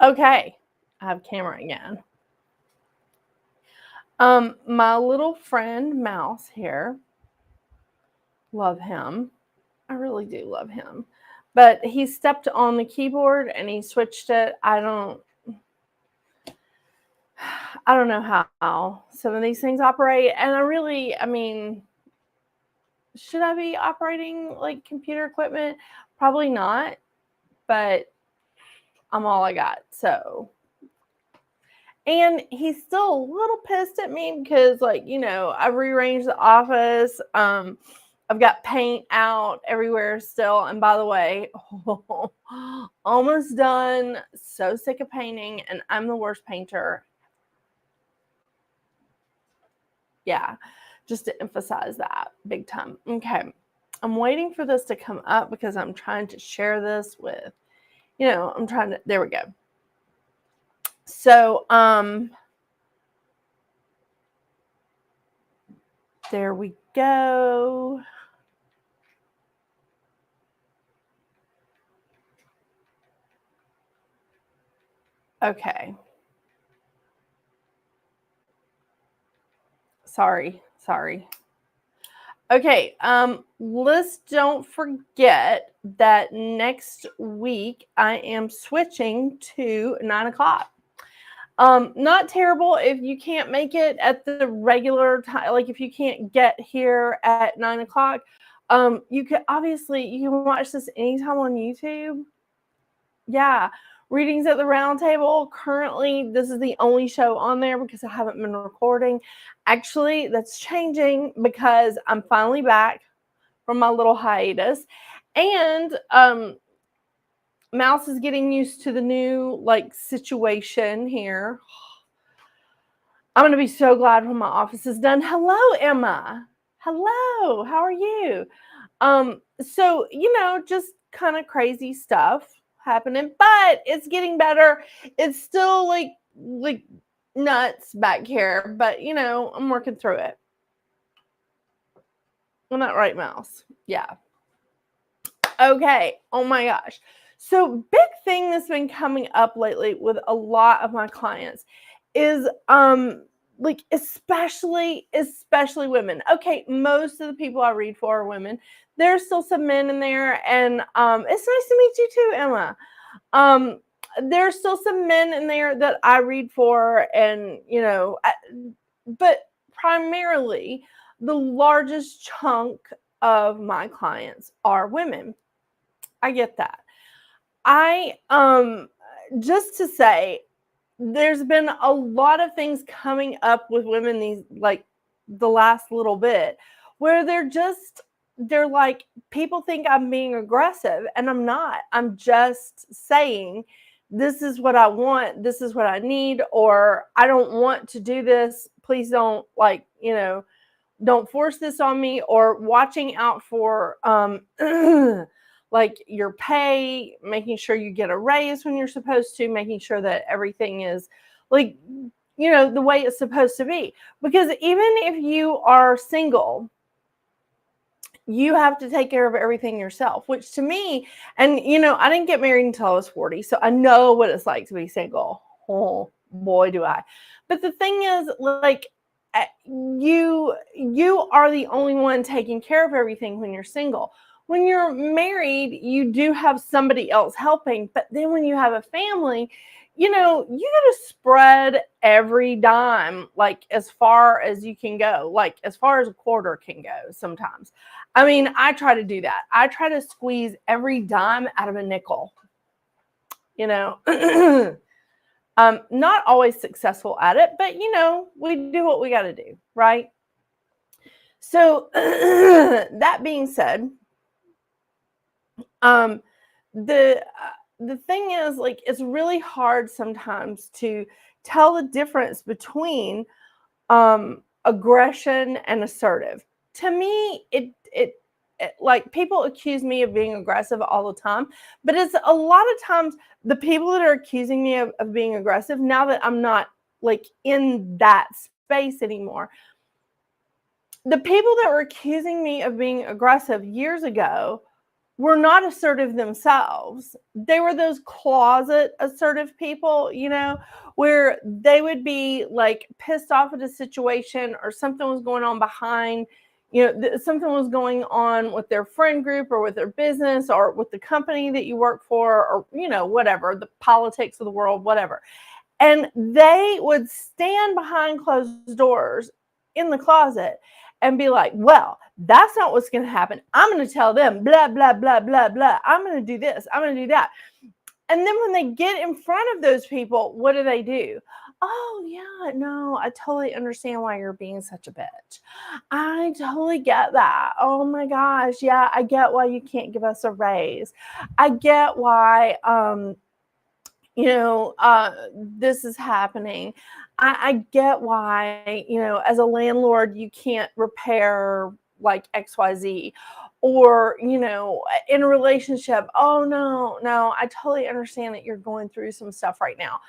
Okay, I have camera again. My little friend Mouse here, love him. I really do love him. But he stepped on the keyboard and he switched it. I don't know how some of these things operate. And I mean, should I be operating like computer equipment? Probably not, but I'm all I got. So, and he's still a little pissed at me because, like, I've rearranged the office. I've got paint out everywhere still. And by the way, almost done. So sick of painting, and I'm the worst painter. Yeah, just to emphasize that big time. Okay, I'm waiting for this to come up because I'm trying to share this with, there we go. So, there we go. Okay. Sorry. Okay, let's don't forget that next week I am switching to 9 o'clock. Not terrible if you can't make it at the regular time, like if you can't get here at 9 o'clock. You can watch this anytime on YouTube. Yeah. Readings at the Round Table. Currently, this is the only show on there because I haven't been recording. Actually, that's changing because I'm finally back from my little hiatus. And Mouse is getting used to the new situation here. I'm going to be so glad when my office is done. Hello, Emma. Hello. How are you? So, just kind of crazy stuff happening, but it's getting better. It's still like nuts back here, but I'm working through it. Well, not right, Mouse. Yeah. Okay. Oh my gosh. So big thing that's been coming up lately with a lot of my clients is especially women. Okay, most of the people I read for are women. There's still some men in there, and it's nice to meet you too, Emma. There's still some men in there that I read for, and but primarily the largest chunk of my clients are women. I get that. I just to say, there's been a lot of things coming up with women the last little bit where they're like, people think I'm being aggressive, and I'm not. I'm just saying, this is what I want, this is what I need, or I don't want to do this. Please don't don't force this on me, or watching out for like your pay, making sure you get a raise when you're supposed to, making sure that everything is the way it's supposed to be. Because even if you are single, you have to take care of everything yourself, which to me, and I didn't get married until I was 40, so I know what it's like to be single. Oh boy, do I. But the thing is, you are the only one taking care of everything when you're single. When you're married, you do have somebody else helping, but then when you have a family, you got to spread every dime as far as you can go, as far as a quarter can go sometimes. I mean, I try to do that. I try to squeeze every dime out of a nickel. Not always successful at it, but we do what we got to do, right? So that being said, the thing is, it's really hard sometimes to tell the difference between aggression and assertive. To me, it people accuse me of being aggressive all the time, but it's a lot of times the people that are accusing me of being aggressive, now that I'm not in that space anymore, the people that were accusing me of being aggressive years ago were not assertive themselves. They were those closet assertive people, where they would be like pissed off at a situation or something was going on behind, something was going on with their friend group or with their business or with the company that you work for, or, whatever, the politics of the world, whatever. And they would stand behind closed doors in the closet and be like, well, that's not what's going to happen. I'm going to tell them blah, blah, blah, blah, blah. I'm going to do this. I'm going to do that. And then when they get in front of those people, what do? Oh, yeah, no, I totally understand why you're being such a bitch. I totally get that. Oh my gosh. Yeah, I get why you can't give us a raise. I get why, this is happening. I get why, as a landlord, you can't repair like XYZ, or, in a relationship. Oh, no, I totally understand that you're going through some stuff right now.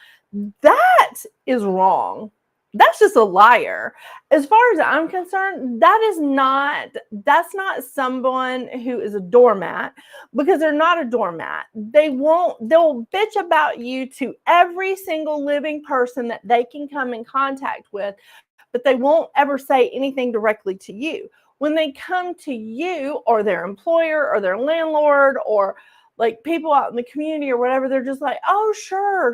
That is wrong. That's just a liar. As far as I'm concerned, that's not someone who is a doormat, because they're not a doormat. They'll bitch about you to every single living person that they can come in contact with, but they won't ever say anything directly to you. When they come to you or their employer or their landlord or like people out in the community or whatever, they're just like, oh, sure.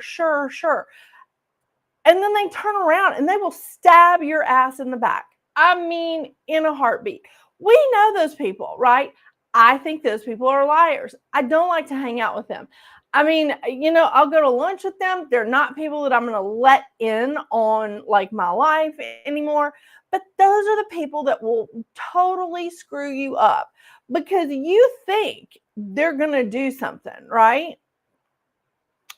And then they turn around and they will stab your ass in the back. I mean, in a heartbeat. We know those people, right? I think those people are liars. I don't like to hang out with them. I mean, I'll go to lunch with them. They're not people that I'm going to let in on like my life anymore. But those are the people that will totally screw you up because you think they're going to do something, right?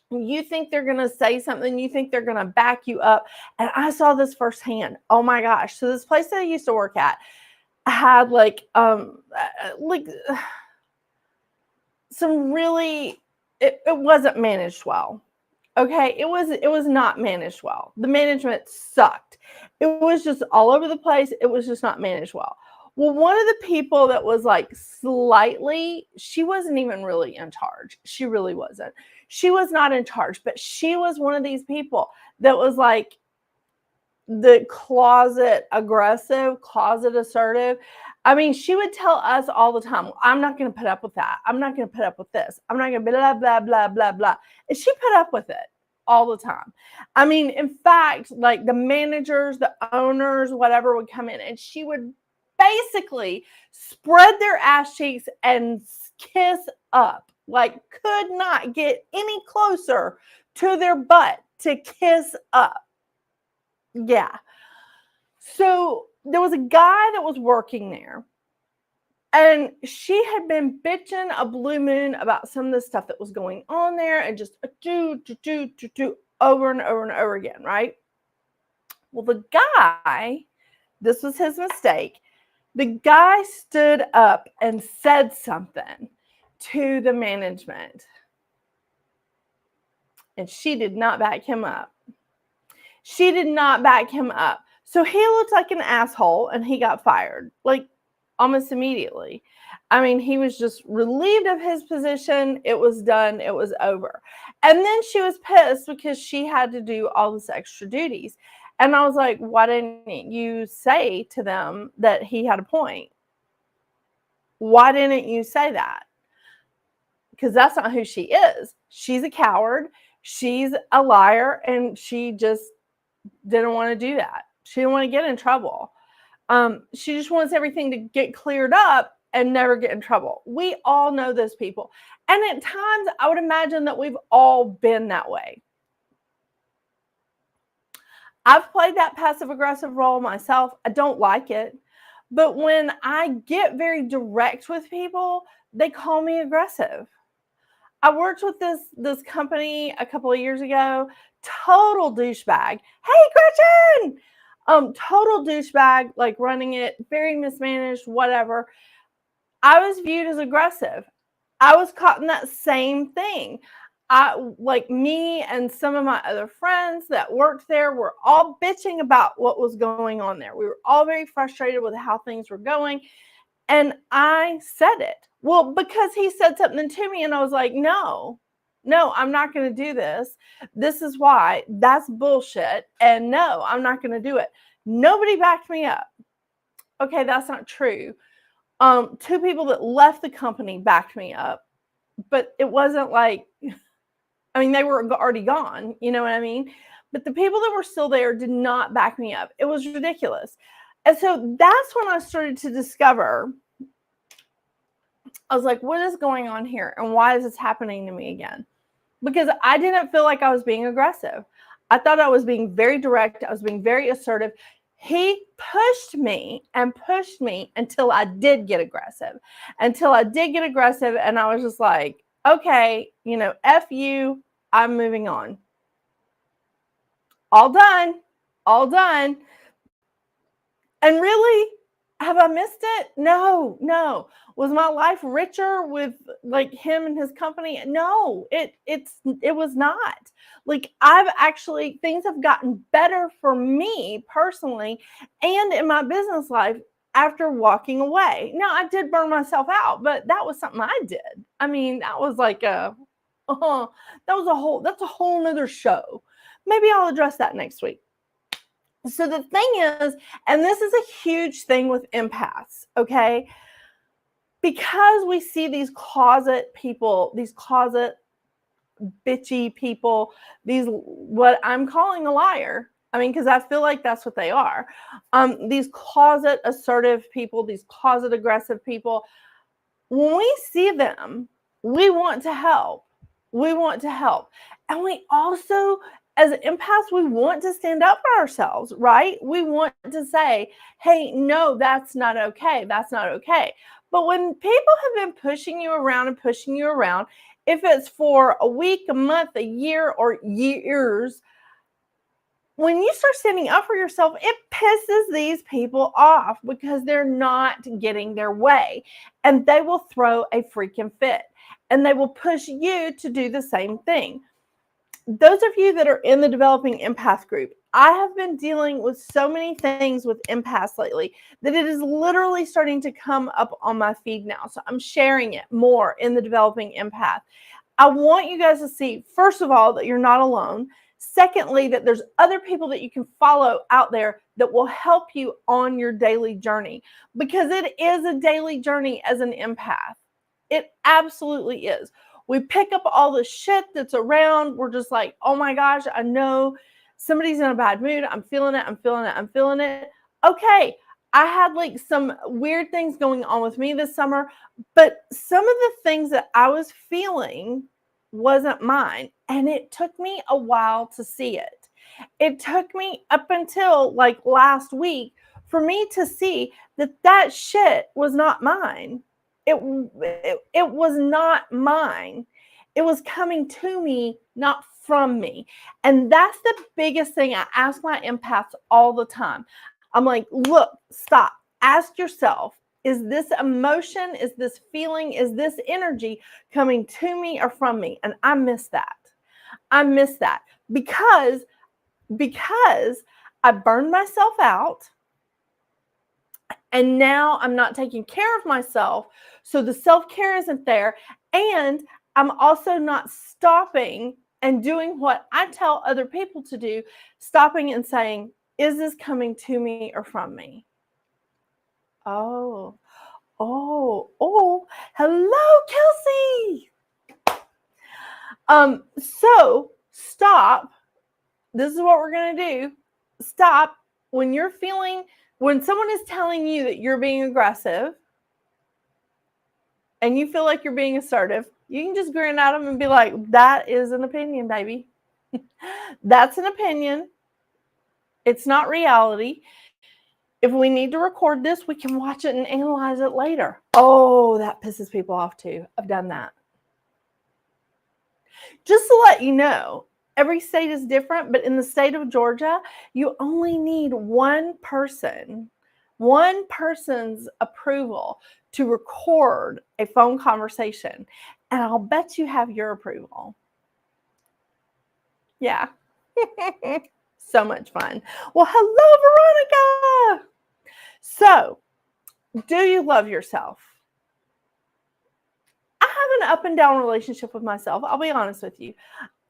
You think they're going to say something. You think they're going to back you up. And I saw this firsthand. Oh my gosh. So this place that I used to work at had like some really, it wasn't managed well. Okay. It was not managed well. The management sucked. It was just all over the place. It was just not managed well. Well, one of the people that was like she wasn't even really in charge. She really wasn't. She was not in charge, but she was one of these people that was like the closet aggressive, closet assertive. I mean, she would tell us all the time, I'm not going to put up with that. I'm not going to put up with this. I'm not going to blah, blah, blah, blah, blah. And she put up with it all the time. I mean, in fact, like the managers, the owners, whatever would come in and she would basically spread their ass cheeks and kiss up, like could not get any closer to their butt to kiss up. Yeah. So there was a guy that was working there and she had been bitching a blue moon about some of the stuff that was going on there and just do over and over and over again, right? Well, the guy, this was his mistake. The guy stood up and said something to the management. And she did not back him up. She did not back him up. So he looked like an asshole and he got fired, like almost immediately. I mean, he was just relieved of his position. It was done. It was over. And then she was pissed because she had to do all this extra duties. And I was like, why didn't you say to them that he had a point? Why didn't you say that? Because that's not who she is. She's a coward. She's a liar. And she just didn't want to do that. She didn't want to get in trouble. She just wants everything to get cleared up and never get in trouble. We all know those people. And at times, I would imagine that we've all been that way. I've played that passive-aggressive role myself. I don't like it. But when I get very direct with people, they call me aggressive. I worked with this company a couple of years ago. Total douchebag. Hey, Gretchen! Total douchebag, like running it, very mismanaged, whatever. I was viewed as aggressive. I was caught in that same thing. Like me and some of my other friends that worked there were all bitching about what was going on there. We were all very frustrated with how things were going. And I said it. Well, because he said something to me and I was like, no, I'm not going to do this. This is why. That's bullshit. And no, I'm not going to do it. Nobody backed me up. Okay, that's not true. 2 people that left the company backed me up, but it wasn't like, I mean, they were already gone, you know what I mean? But the people that were still there did not back me up. It was ridiculous. And so that's when I started to discover, I was like, what is going on here? And why is this happening to me again? Because I didn't feel like I was being aggressive. I thought I was being very direct. I was being very assertive. He pushed me and pushed me until I did get aggressive. And I was just like, okay, you know, F you, I'm moving on. All done. And really, have I missed it? No. Was my life richer with like him and his company? No, it was not. Like, things have gotten better for me personally and in my business life after walking away. Now, I did burn myself out, but that was something I did. I mean, that was like that's a whole nother show. Maybe I'll address that next week. So the thing is, and this is a huge thing with empaths, okay? Because we see these closet people, these closet bitchy people, these what I'm calling a liar. I mean, because I feel like that's what they are. These closet assertive people, these closet aggressive people, when we see them, we want to help. And we also, as empaths, we want to stand up for ourselves, right? We want to say, hey, no, that's not okay. But when people have been pushing you around, if it's for a week, a month, a year, or years, when you start standing up for yourself, it pisses these people off because they're not getting their way. And they will throw a freaking fit. And they will push you to do the same thing. Those of you that are in the Developing Empath group, I have been dealing with so many things with empaths lately that it is literally starting to come up on my feed now. So I'm sharing it more in the Developing Empath. I want you guys to see, first of all, that you're not alone. Secondly, that there's other people that you can follow out there that will help you on your daily journey, because it is a daily journey as an empath. It absolutely is. We pick up all the shit that's around. We're just like, oh my gosh, I know somebody's in a bad mood. I'm feeling it. Okay, I had like some weird things going on with me this summer, but some of the things that I was feeling wasn't mine. And it took me a while to see it. It took me up until like last week for me to see that shit was not mine. It was not mine. It was coming to me, not from me. And that's the biggest thing I ask my empaths all the time. I'm like, look, stop. Ask yourself, is this emotion, is this feeling, is this energy coming to me or from me? And I miss that. Because I burned myself out. And now I'm not taking care of myself. So the self-care isn't there. And I'm also not stopping and doing what I tell other people to do, stopping and saying, is this coming to me or from me? Oh, hello, Kelsey. So stop. This is what we're going to do. Stop when someone is telling you that you're being aggressive and you feel like you're being assertive, you can just grin at them and be like, that is an opinion, baby. That's an opinion. It's not reality. If we need to record this, we can watch it and analyze it later. Oh, that pisses people off too. I've done that. Just to let you know, every state is different, but in the state of Georgia, you only need one person's approval to record a phone conversation. And I'll bet you have your approval. Yeah. So much fun. Well, hello, Veronica. So Do you love yourself? I have an up and down relationship with myself. I'll be honest with you.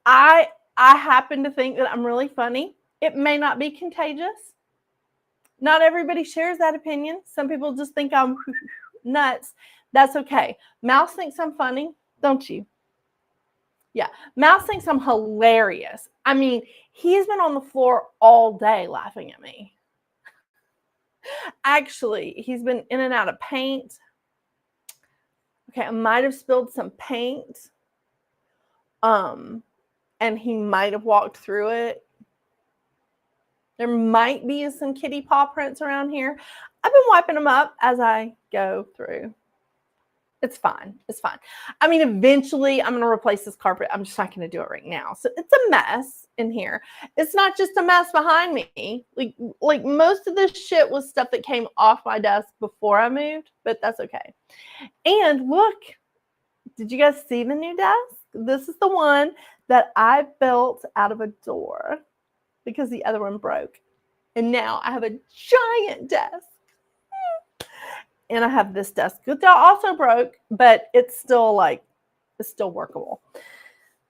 I happen to think that I'm really funny. It may not be contagious. Not everybody shares that opinion. Some people just think I'm nuts. That's okay. Mouse thinks I'm funny, don't you? Yeah. Mouse thinks I'm hilarious. I mean, he's been on the floor all day laughing at me. Actually, he's been in and out of paint. Okay, I might have spilled some paint. And he might have walked through it. There might be some kitty paw prints around here. I've been wiping them up as I go through. It's fine. It's fine. I mean, eventually I'm going to replace this carpet. I'm just not going to do it right now. So it's a mess in here. It's not just a mess behind me. Like most of this shit was stuff that came off my desk before I moved, but that's okay. And look, did you guys see the new desk? This is the one that I built out of a door because the other one broke. And now I have a giant desk. And I have this desk that also broke, but it's still workable.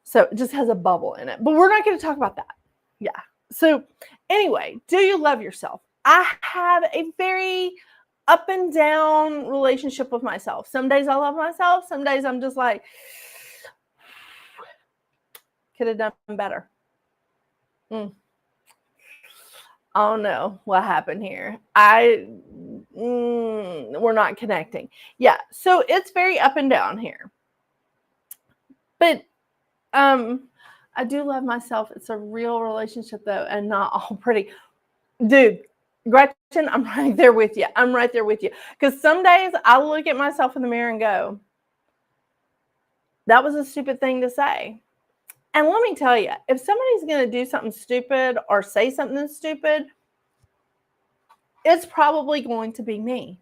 So it just has a bubble in it. But we're not going to talk about that. Yeah. So anyway, do you love yourself? I have a very up and down relationship with myself. Some days I love myself. Some days I'm just like, could have done better. Oh no, what happened here? We're not connecting. Yeah, so it's very up and down here. But I do love myself. It's a real relationship though, and not all pretty. Dude, Gretchen, I'm right there with you. I'm right there with you. Because some days I look at myself in the mirror and go, that was a stupid thing to say. And let me tell you, if somebody's going to do something stupid or say something stupid, it's probably going to be me.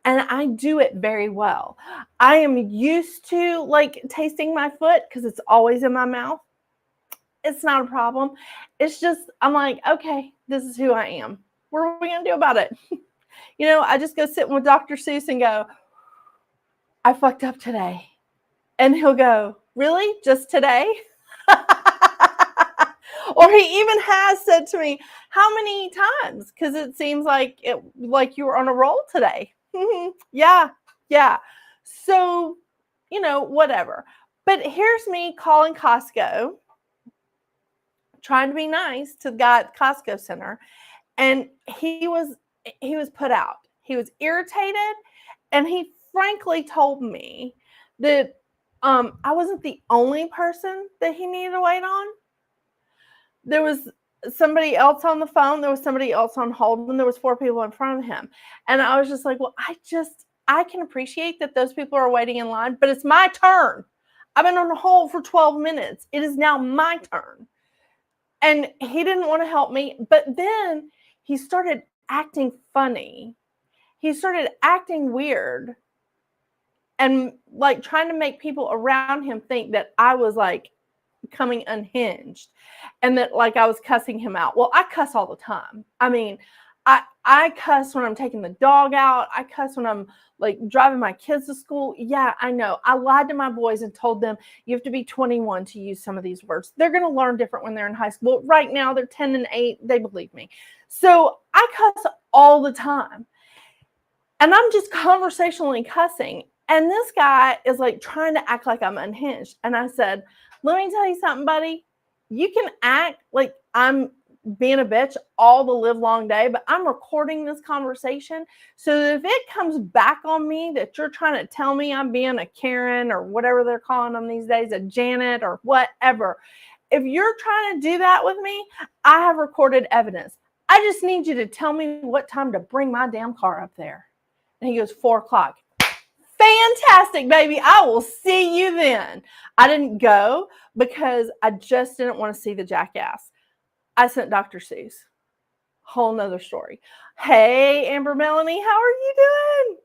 And I do it very well. I am used to like tasting my foot because it's always in my mouth. It's not a problem. It's just, I'm like, okay, this is who I am. What are we going to do about it? You know, I just go sit with Dr. Seuss and go, I fucked up today. And he'll go, really? Just today? Or he even has said to me, how many times? Because it seems like you were on a roll today. Yeah. So, you know, whatever. But here's me calling Costco, trying to be nice to the guy at the Costco center. And he was put out. He was irritated. And he frankly told me that I wasn't the only person that he needed to wait on. There was somebody else on the phone. There was somebody else on hold, and there was 4 people in front of him. And I was just like, well, I can appreciate that those people are waiting in line, but it's my turn. I've been on hold for 12 minutes. It is now my turn. And he didn't want to help me. But then he started acting funny. He started acting weird and like trying to make people around him think that I was like becoming unhinged and that like I was cussing him out. Well, I cuss all the time. I mean, I cuss when I'm taking the dog out. I cuss when I'm like driving my kids to school. Yeah, I know. I lied to my boys and told them you have to be 21 to use some of these words. They're going to learn different when they're in high school. Right now, they're 10 and 8. They believe me. So I cuss all the time. And I'm just conversationally cussing. And this guy is like trying to act like I'm unhinged. And I said, let me tell you something, buddy. You can act like I'm being a bitch all the live long day, but I'm recording this conversation so that if it comes back on me that you're trying to tell me I'm being a Karen or whatever they're calling them these days, a Janet or whatever, if you're trying to do that with me, I have recorded evidence. I just need you to tell me what time to bring my damn car up there. And he goes, 4 o'clock. Fantastic, baby. I will see you then. I didn't go because I just didn't want to see the jackass. I sent Dr. Seuss. Whole nother story. Hey, Amber Melanie, how are you doing?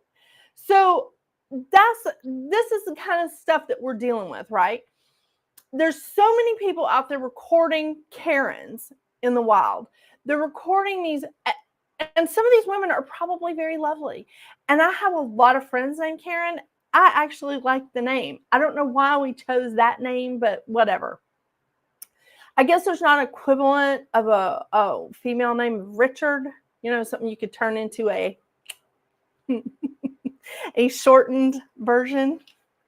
So this is the kind of stuff that we're dealing with, right? There's so many people out there recording Karens in the wild. They're recording these, And some of these women are probably very lovely. And I have a lot of friends named Karen. I actually like the name. I don't know why we chose that name, but whatever. I guess there's not an equivalent of a female name Richard, something you could turn into a shortened version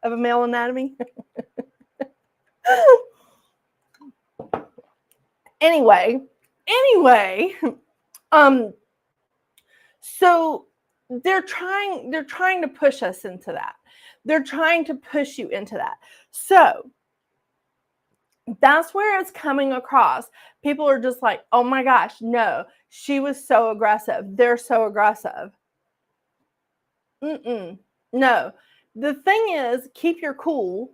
of a male anatomy. Anyway, so they're trying to push us into that. They're trying to push you into that. So that's where it's coming across. People are just like, oh my gosh, no, she was so aggressive. They're so aggressive. No. The thing is, keep your cool.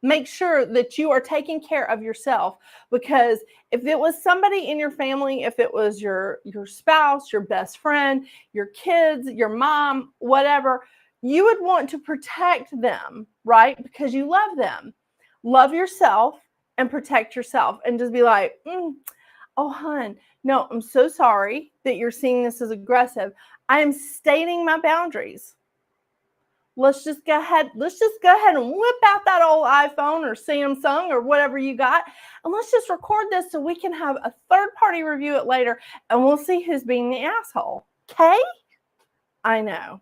Make sure that you are taking care of yourself, because if it was somebody in your family, if it was your spouse, your best friend, your kids, your mom, whatever, you would want to protect them, right? Because you love them. Love yourself and protect yourself, and just be like, oh, hon, no, I'm so sorry that you're seeing this as aggressive. I am stating my boundaries. Let's just go ahead and whip out that old iPhone or Samsung or whatever you got, and let's just record this so we can have a third party review it later, and we'll see who's being the asshole. Okay? I know.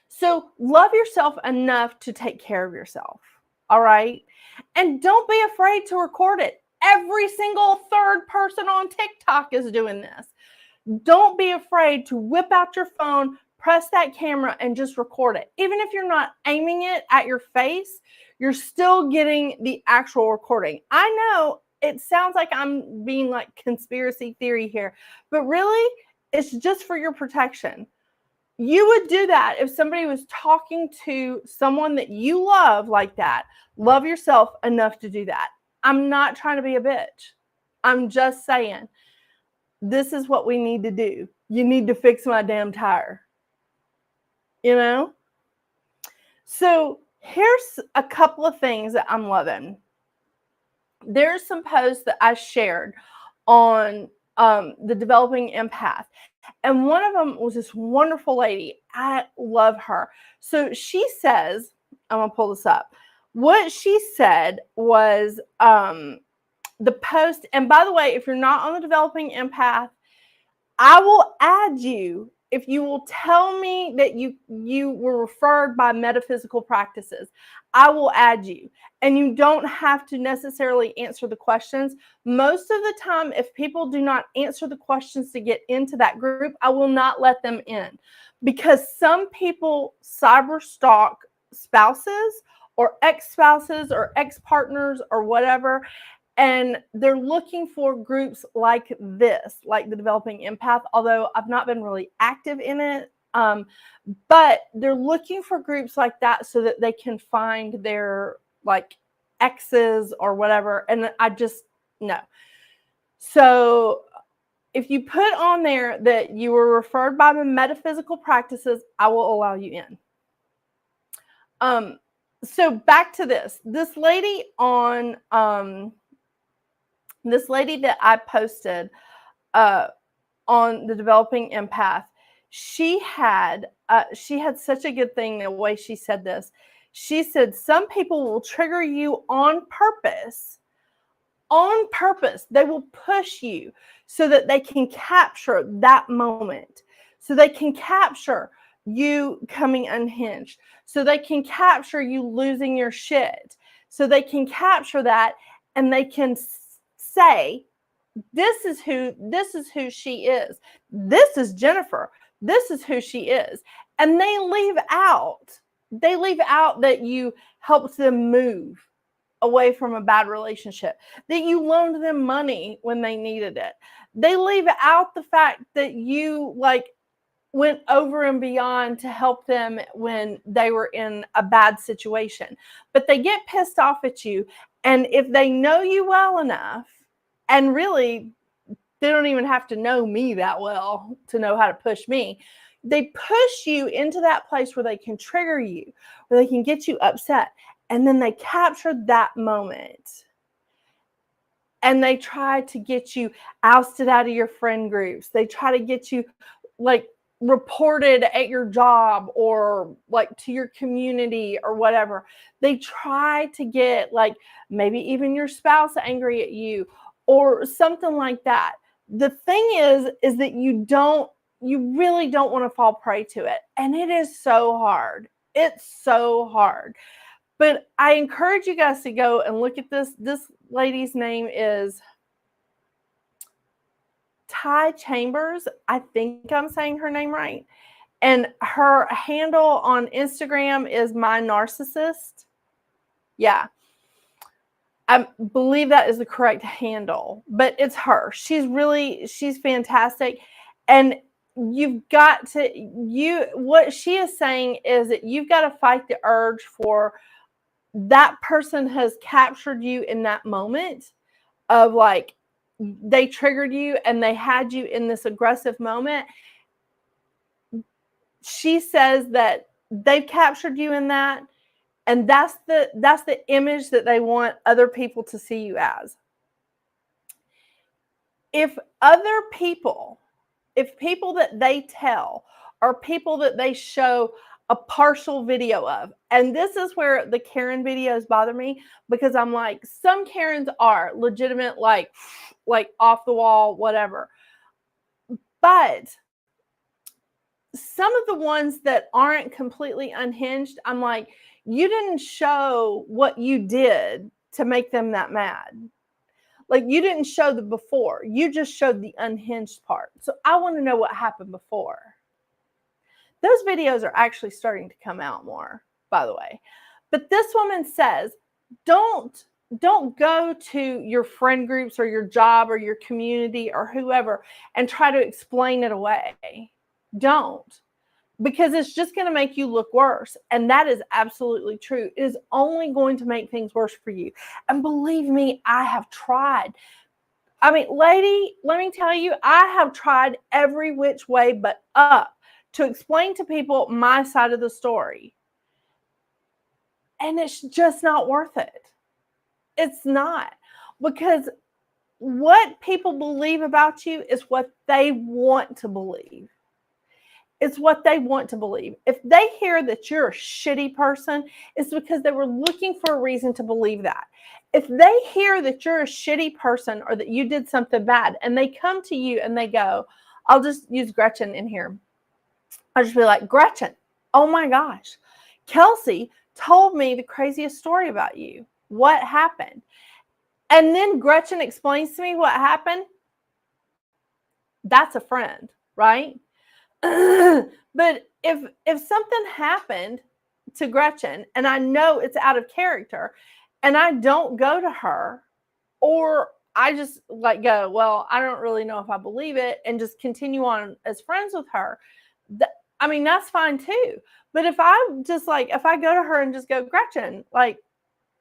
So love yourself enough to take care of yourself. All right? And don't be afraid to record it. Every single third person on TikTok is doing this. Don't be afraid to whip out your phone, press that camera, and just record it. Even if you're not aiming it at your face, you're still getting the actual recording. I know it sounds like I'm being like conspiracy theory here, but really, it's just for your protection. You would do that if somebody was talking to someone that you love like that. Love yourself enough to do that. I'm not trying to be a bitch. I'm just saying, this is what we need to do. You need to fix my damn tire. So here's a couple of things that I'm loving. There's some posts that I shared on the Developing Empath. And one of them was this wonderful lady. I love her. So she says, I'm going to pull this up. What she said was the post. And by the way, if you're not on the Developing Empath, I will add you if you will tell me that you were referred by Metaphysical Practices. I will add you. And you don't have to necessarily answer the questions. Most of the time, if people do not answer the questions to get into that group, I will not let them in. Because some people cyber stalk spouses or ex-spouses or ex-partners or whatever. And they're looking for groups like this, like the Developing Empath, although I've not been really active in it. But they're looking for groups like that so that they can find their like exes or whatever. And I just, no. So if you put on there that you were referred by the Metaphysical Practices, I will allow you in. So back to this. This lady that I posted on the Developing Empath, she had such a good thing the way she said this. She said, some people will trigger you on purpose. On purpose. They will push you so that they can capture that moment. So they can capture you coming unhinged. So they can capture you losing your shit. So they can capture that, and they can say, this is who she is. This is Jennifer. This is who she is. And they leave out that you helped them move away from a bad relationship, that you loaned them money when they needed it. They leave out the fact that you went over and beyond to help them when they were in a bad situation. But they get pissed off at you. And if they know you well enough, and really, they don't even have to know me that well to know how to push me. They push you into that place where they can trigger you, where they can get you upset. And then they capture that moment. and they try to get you ousted out of your friend groups. They try to get you like reported at your job or like to your community or whatever. They try to get like maybe even your spouse angry at you or something like that. The thing is that you really don't want to fall prey to it. And it is so hard. It's so hard. But I encourage you guys to go and look at this. This lady's name is Ty Chambers. I think I'm saying her name right. And her handle on Instagram is My Narcissist. Yeah. I believe that is the correct handle, but it's her. She's fantastic. And what she is saying is that you've got to fight the urge for that person has captured you in that moment of like, they triggered you and they had you in this aggressive moment. She says that they've captured you in that, and that's the image that they want other people to see you as. If people that they tell are people that they show a partial video of, and this is where the Karen videos bother me, because I'm like, some Karens are legitimate, like off the wall, whatever. But some of the ones that aren't completely unhinged, I'm like, you didn't show what you did to make them that mad. Like, you didn't show the before. You just showed the unhinged part. So I want to know what happened before. Those videos are actually starting to come out more, by the way. But this woman says, don't go to your friend groups or your job or your community or whoever and try to explain it away. Don't. Because it's just going to make you look worse. And that is absolutely true. It is only going to make things worse for you. And believe me, I have tried. I mean, lady, let me tell you, I have tried every which way but up to explain to people my side of the story. And it's just not worth it. It's not. Because what people believe about you is what they want to believe. It's what they want to believe. If they hear that you're a shitty person, it's because they were looking for a reason to believe that. If they hear that you're a shitty person or that you did something bad and they come to you and they go, I'll just use Gretchen in here. I'll just be like, Gretchen, oh my gosh, Kelsey told me the craziest story about you. What happened? And then Gretchen explains to me what happened. That's a friend, right? But if something happened to Gretchen and I know it's out of character and I don't go to her, or I just like go, well, I don't really know if I believe it, and just continue on as friends with her, I mean, that's fine too. But if I go to her and just go, Gretchen, like,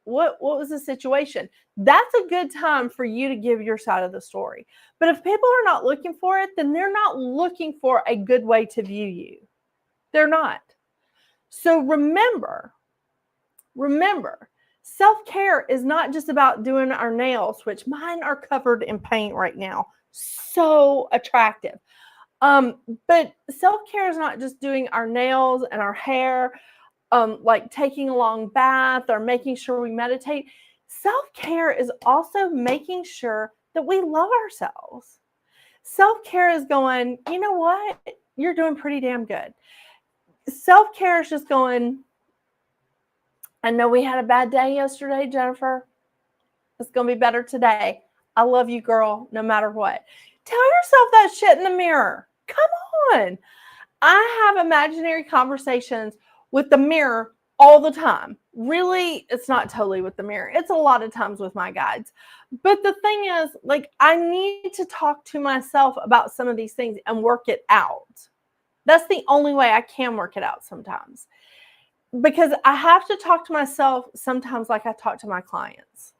what was the situation? That's a good time for you to give your side of the story. But if people are not looking for it, then they're not looking for a good way to view you. They're not. So remember, self-care is not just about doing our nails, which mine are covered in paint right now. So attractive. But self-care is not just doing our nails and our hair, like taking a long bath or making sure we meditate. Self-care is also making sure that we love ourselves. Self-care is going, you know what? You're doing pretty damn good. Self-care is just going, I know we had a bad day yesterday, Jennifer. It's going to be better today. I love you, girl, no matter what. Tell yourself that shit in the mirror. Come on. I have imaginary conversations with the mirror all the time. Really, it's not totally with the mirror. It's a lot of times with my guides. But the thing is, like, I need to talk to myself about some of these things and work it out. That's the only way I can work it out sometimes. Because I have to talk to myself sometimes like I talk to my clients.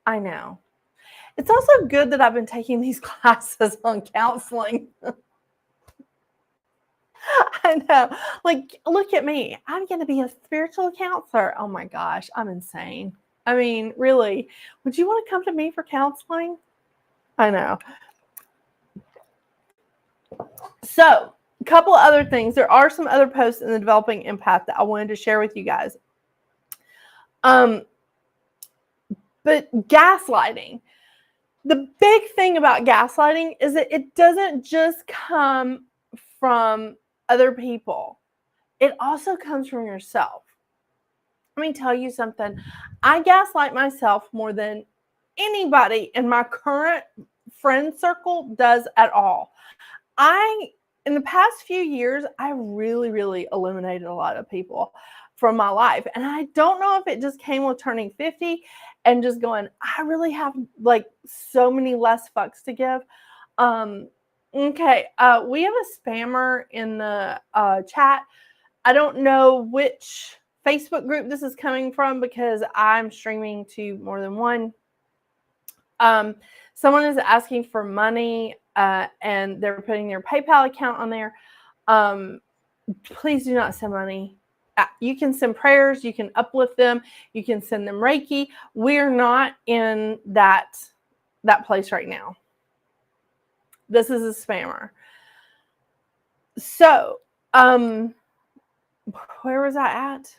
I know. It's also good that I've been taking these classes on counseling. I know. Like, look at me. I'm going to be a spiritual counselor. Oh my gosh, I'm insane. I mean, really, would you want to come to me for counseling? I know. So, a couple other things. There are some other posts in the Developing Empath that I wanted to share with you guys. But gaslighting. The big thing about gaslighting is that it doesn't just come from other people. It also comes from yourself. Let me tell you something. I gaslight myself more than anybody in my current friend circle does at all. In the past few years, I really eliminated a lot of people from my life. And I don't know if it just came with turning 50 and just going, I really have like so many less fucks to give. Okay, we have a spammer in the chat. I don't know which Facebook group this is coming from because I'm streaming to more than one. Someone is asking for money and they're putting their PayPal account on there. Please do not send money. You can send prayers, you can uplift them, you can send them Reiki. We're not in that place right now. This is a spammer. So, where was I at?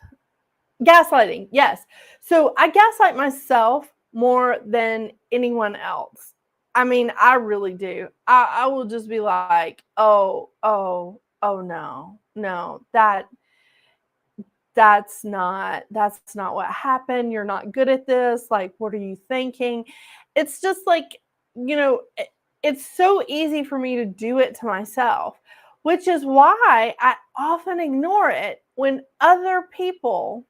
Gaslighting, yes. So I gaslight myself more than anyone else. I mean, I really do. I will just be like, oh no, that's not what happened. You're not good at this. Like, what are you thinking? It's just like, it's so easy for me to do it to myself, which is why I often ignore it when other people,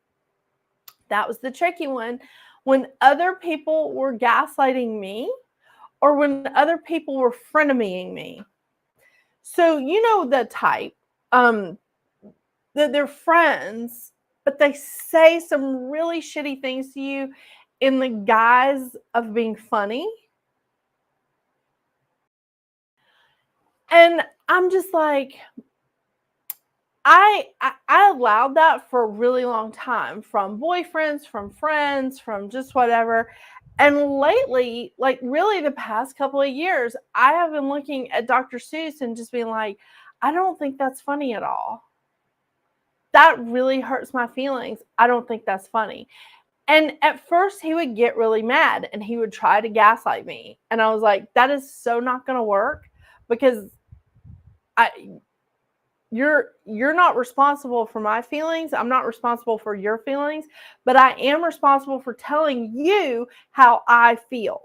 that was the tricky one, when other people were gaslighting me or when other people were frenemying me. So, the type, that they're friends, but they say some really shitty things to you in the guise of being funny. And I'm just like, I allowed that for a really long time, from boyfriends, from friends, from just whatever. And lately, like really the past couple of years, I have been looking at Dr. Seuss and just being like, I don't think that's funny at all. That really hurts my feelings. I don't think that's funny. And at first he would get really mad and he would try to gaslight me. And I was like, that is so not going to work because you're not responsible for my feelings. I'm not responsible for your feelings, but I am responsible for telling you how I feel.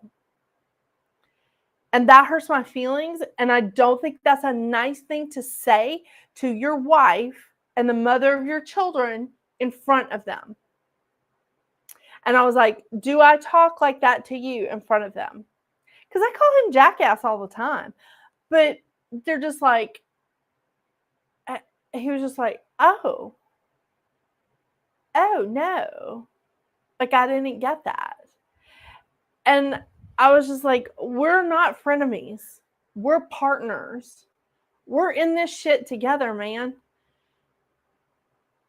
And that hurts my feelings. And I don't think that's a nice thing to say to your wife and the mother of your children in front of them. And I was like, do I talk like that to you in front of them? Because I call him jackass all the time. But they're just like, he was just like, oh no. Like, I didn't get that. And I was just like, we're not frenemies. We're partners. We're in this shit together, man.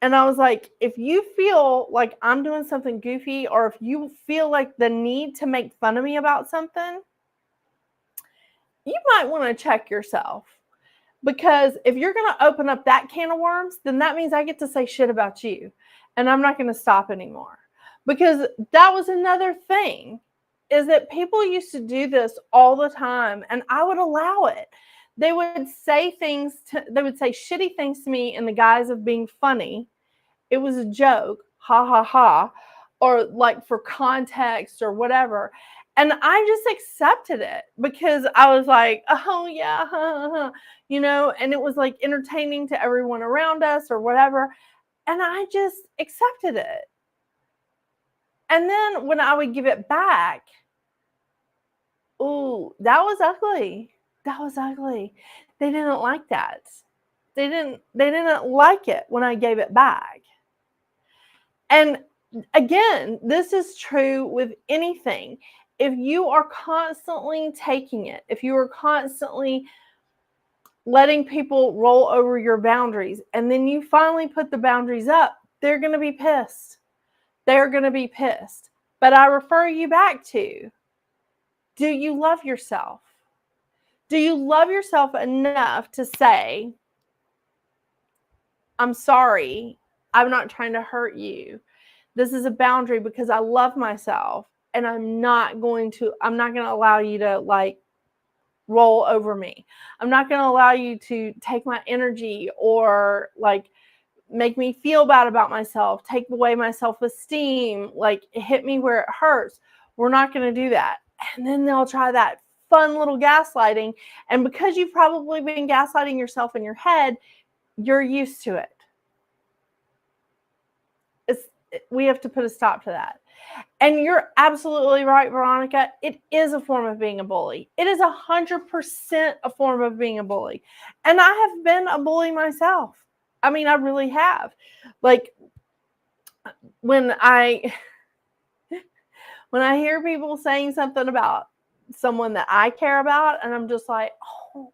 And I was like, if you feel like I'm doing something goofy, or if you feel like the need to make fun of me about something, you might want to check yourself. Because if you're going to open up that can of worms, then that means I get to say shit about you. And I'm not going to stop anymore. Because that was another thing, is that people used to do this all the time, and I would allow it. They would say shitty things to me in the guise of being funny. It was a joke, ha ha ha, or like for context or whatever. And I just accepted it because I was like, oh yeah, and it was like entertaining to everyone around us or whatever. And I just accepted it. And then when I would give it back, ooh, that was ugly. That was ugly. They didn't like that. They didn't like it when I gave it back. And again, this is true with anything. If you are constantly taking it, if you are constantly letting people roll over your boundaries, and then you finally put the boundaries up, they're going to be pissed. They're going to be pissed. But I refer you back to, do you love yourself? Do you love yourself enough to say, I'm sorry, I'm not trying to hurt you. This is a boundary because I love myself, and I'm not going to allow you to like roll over me. I'm not going to allow you to take my energy or like make me feel bad about myself, take away my self-esteem, like hit me where it hurts. We're not going to do that. And then they'll try that fun little gaslighting. And because you've probably been gaslighting yourself in your head, you're used to it. We have to put a stop to that. And you're absolutely right, Veronica. It is a form of being a bully. It is 100% a form of being a bully. And I have been a bully myself. I mean, I really have. Like when I hear people saying something about someone that I care about, and I'm just like, oh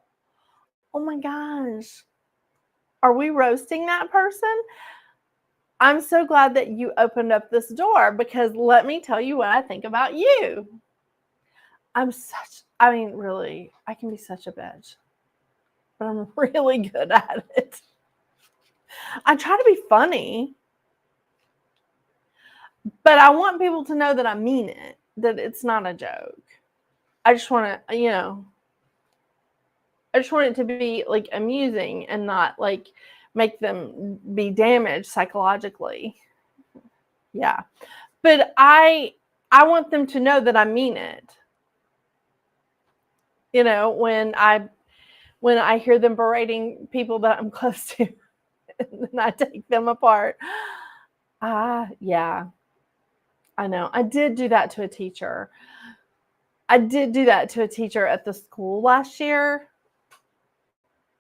my gosh, are we roasting that person? I'm so glad that you opened up this door, because let me tell you what I think about you. Really, I can be such a bitch, but I'm really good at it. I try to be funny, but I want people to know that I mean it, that it's not a joke. I just want to, I just want it to be like amusing and not like make them be damaged psychologically. Yeah. But I want them to know that I mean it. When I hear them berating people that I'm close to, and then I take them apart. Yeah. I know. I did do that to a teacher. at the school last year.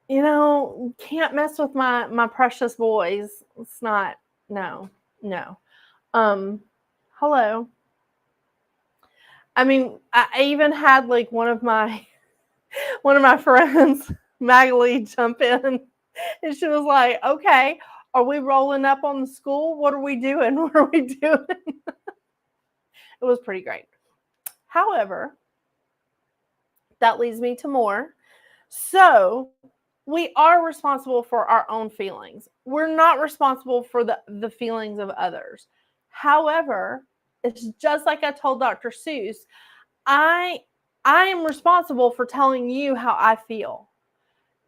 Can't mess with my precious boys. It's not, no. Hello. I mean, I even had like one of my friends, Magali, jump in, and she was like, okay, are we rolling up on the school? What are we doing? What are we doing? It was pretty great. However, that leads me to more. So we are responsible for our own feelings. We're not responsible for the feelings of others. However, it's just like I told Dr. Seuss, I am responsible for telling you how I feel.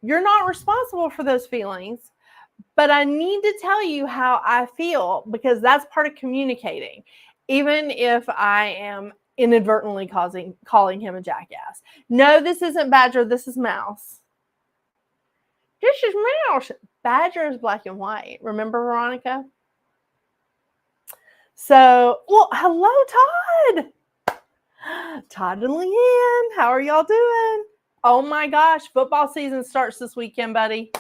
You're not responsible for those feelings, but I need to tell you how I feel, because that's part of communicating, even if I am inadvertently calling him a jackass. No, this isn't Badger, this is Mouse. This is Mouse. Badger is black and white. Remember, Veronica? So, well, hello, Todd. Todd and Leanne, how are y'all doing? Oh my gosh, football season starts this weekend, buddy.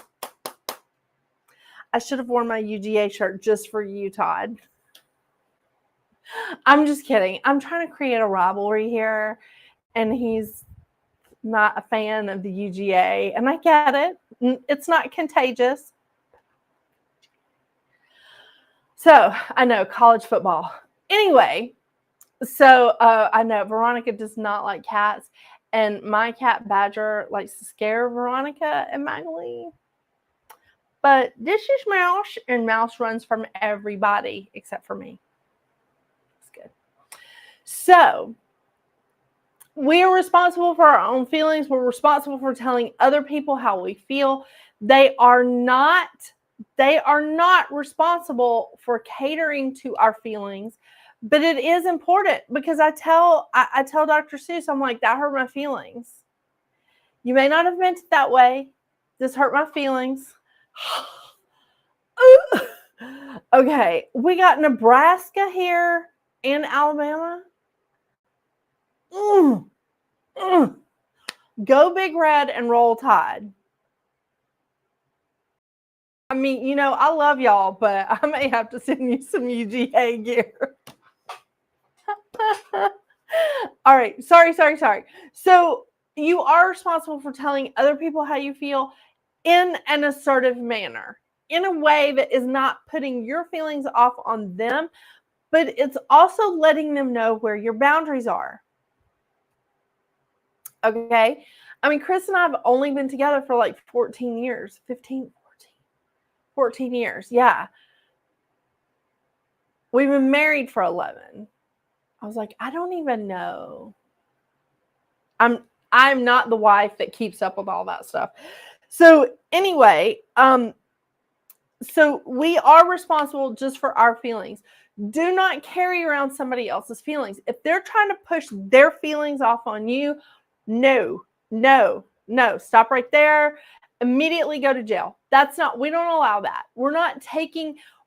I should have worn my UGA shirt just for you, Todd. I'm just kidding. I'm trying to create a rivalry here, and he's not a fan of the UGA, and I get it. It's not contagious. So, I know, college football. Anyway, so I know Veronica does not like cats, and my cat Badger likes to scare Veronica and Magali. But this is Mouse, and Mouse runs from everybody except for me. It's good. So, we are responsible for our own feelings. We're responsible for telling other people how we feel. They are not responsible for catering to our feelings, but it is important, because I tell Dr. Seuss, I'm like, that hurt my feelings. You may not have meant it that way. This hurt my feelings. Okay, we got Nebraska here and Alabama. Go Big Red and Roll Tide. I mean, I love y'all, but I may have to send you some UGA gear. All right. Sorry. So you are responsible for telling other people how you feel in an assertive manner, in a way that is not putting your feelings off on them, but it's also letting them know where your boundaries are. Okay. I mean, Chris and I have only been together for like 14 years, 14 years. Yeah. We've been married for 11. I was like, I don't even know. I'm not the wife that keeps up with all that stuff. So anyway, so we are responsible just for our feelings. Do not carry around somebody else's feelings. If they're trying to push their feelings off on you, no, stop right there. Immediately go to jail. We don't allow that. We're not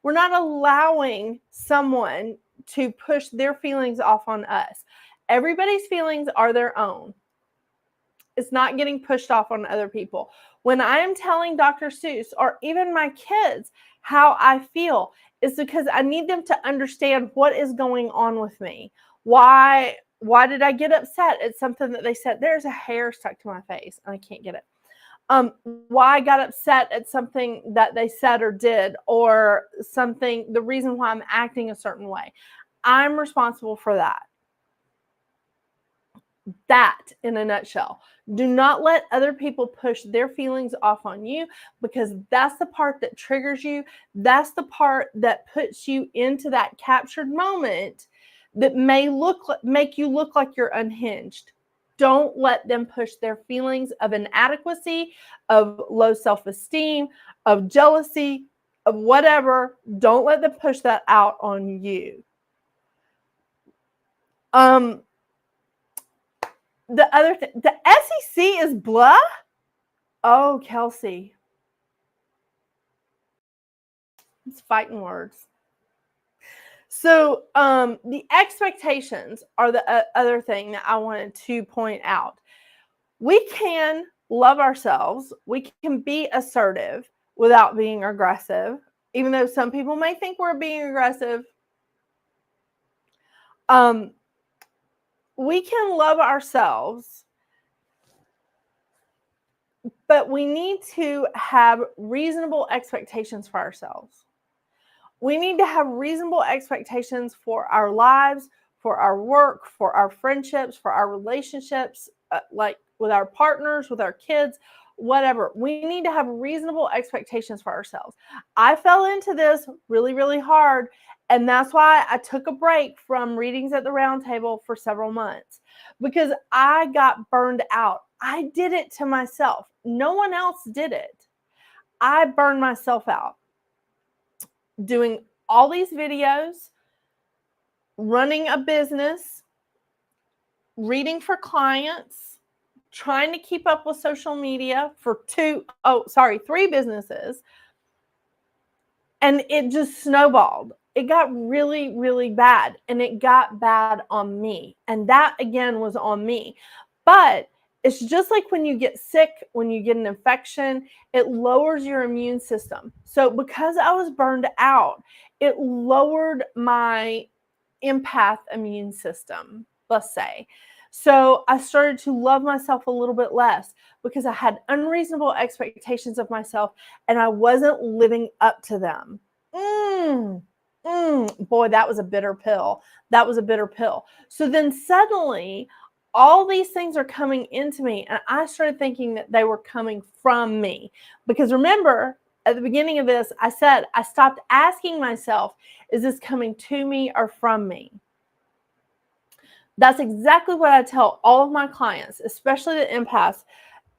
allowing someone to push their feelings off on us. Everybody's feelings are their own. It's not getting pushed off on other people. When I am telling Dr. Seuss or even my kids how I feel, it's because I need them to understand what is going on with me. Why did I get upset at something that they said? There's a hair stuck to my face and I can't get it. Why I got upset at something that they said or did, or something, the reason why I'm acting a certain way. I'm responsible for that. That in a nutshell. Do not let other people push their feelings off on you, because that's the part that triggers you. That's the part that puts you into that captured moment that may make you look like you're unhinged. Don't let them push their feelings of inadequacy, of low self-esteem, of jealousy, of whatever. Don't let them push that out on you. The other thing, the SEC is blah. Oh, Kelsey. It's fighting words. So the expectations are the other thing that I wanted to point out. We can love ourselves. We can be assertive without being aggressive, even though some people may think we're being aggressive. We can love ourselves, but we need to have reasonable expectations for ourselves. We need to have reasonable expectations for our lives, for our work, for our friendships, for our relationships, like with our partners, with our kids, whatever. We need to have reasonable expectations for ourselves. I fell into this really, really hard. And that's why I took a break from readings at the round table for several months, because I got burned out. I did it to myself. No one else did it. I burned myself out doing all these videos, running a business, reading for clients, trying to keep up with social media for 3 businesses. And it just snowballed. It got really, really bad. And it got bad on me. And that, again, was on me. But it's just like when you get sick, when you get an infection, it lowers your immune system. So because I was burned out, it lowered my empath immune system, let's say. So I started to love myself a little bit less because I had unreasonable expectations of myself and I wasn't living up to them. Boy, that was a bitter pill. That was a bitter pill. So then suddenly, all these things are coming into me, and I started thinking that they were coming from me. Because remember, at the beginning of this, I said I stopped asking myself, is this coming to me or from me? That's exactly what I tell all of my clients, especially the empaths.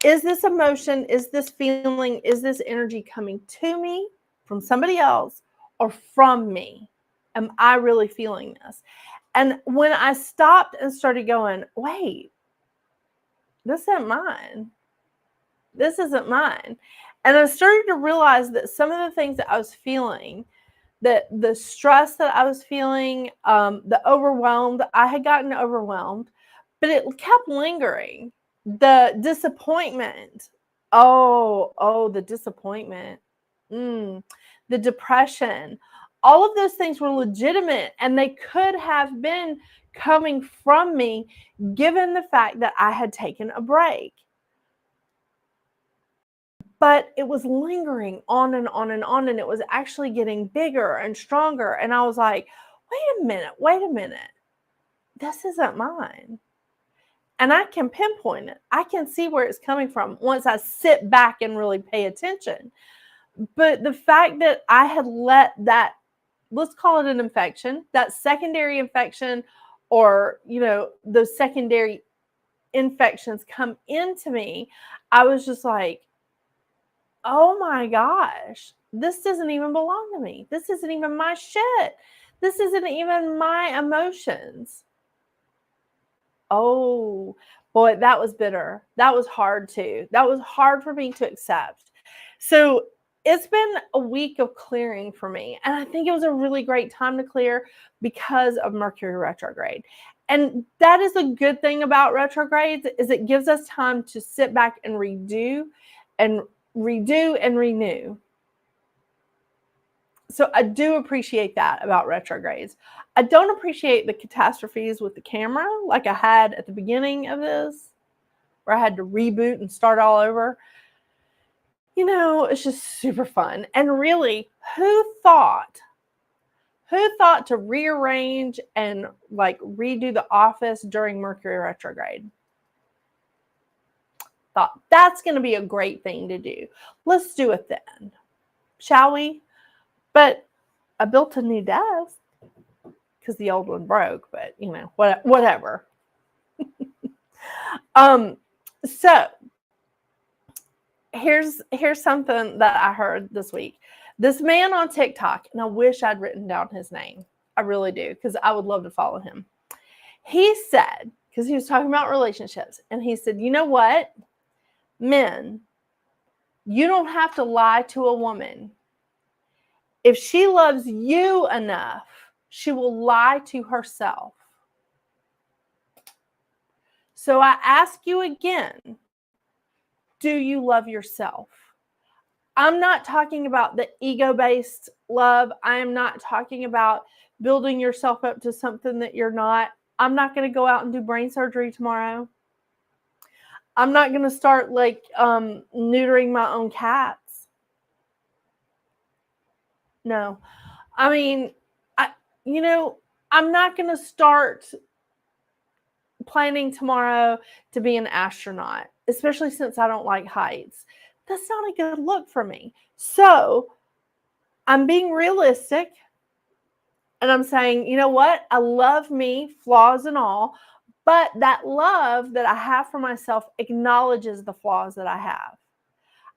Is this emotion, is this feeling, is this energy coming to me from somebody else or from me? Am I really feeling this? And when I stopped and started going, wait, this isn't mine. This isn't mine. And I started to realize that some of the things that I was feeling, that the stress that I was feeling, the overwhelmed, I had gotten overwhelmed, but it kept lingering. The disappointment. The disappointment. The depression. All of those things were legitimate, and they could have been coming from me given the fact that I had taken a break. But it was lingering on and on and on, and it was actually getting bigger and stronger. And I was like, wait a minute. This isn't mine. And I can pinpoint it. I can see where it's coming from once I sit back and really pay attention. But the fact that I had let that, let's call it an infection, that secondary infection, or, those secondary infections come into me, I was just like, oh my gosh, this doesn't even belong to me. This isn't even my shit. This isn't even my emotions. Oh boy, that was bitter. That was hard too. That was hard for me to accept. So it's been a week of clearing for me. And I think it was a really great time to clear because of Mercury retrograde. And that is a good thing about retrogrades, is it gives us time to sit back and redo and renew. So I do appreciate that about retrogrades. I don't appreciate the catastrophes with the camera like I had at the beginning of this, where I had to reboot and start all over. It's just super fun. And really, who thought to rearrange and redo the office during Mercury retrograde? Thought that's going to be a great thing to do. Let's do it then, shall we? But I built a new desk because the old one broke, but whatever. So here's something that I heard this week. This man on TikTok, and I wish I'd written down his name. I really do, because I would love to follow him. He said, because he was talking about relationships, and he said, you know what? Men, you don't have to lie to a woman. If she loves you enough, she will lie to herself. So I ask you again, do you love yourself? I'm not talking about the ego-based love. I am not talking about building yourself up to something that you're not. I'm not going to go out and do brain surgery tomorrow. I'm not going to start neutering my own cats. No. I mean, I'm not going to start planning tomorrow to be an astronaut, especially since I don't like heights. That's not a good look for me. So I'm being realistic, and I'm saying, you know what? I love me, flaws and all, but that love that I have for myself acknowledges the flaws that I have.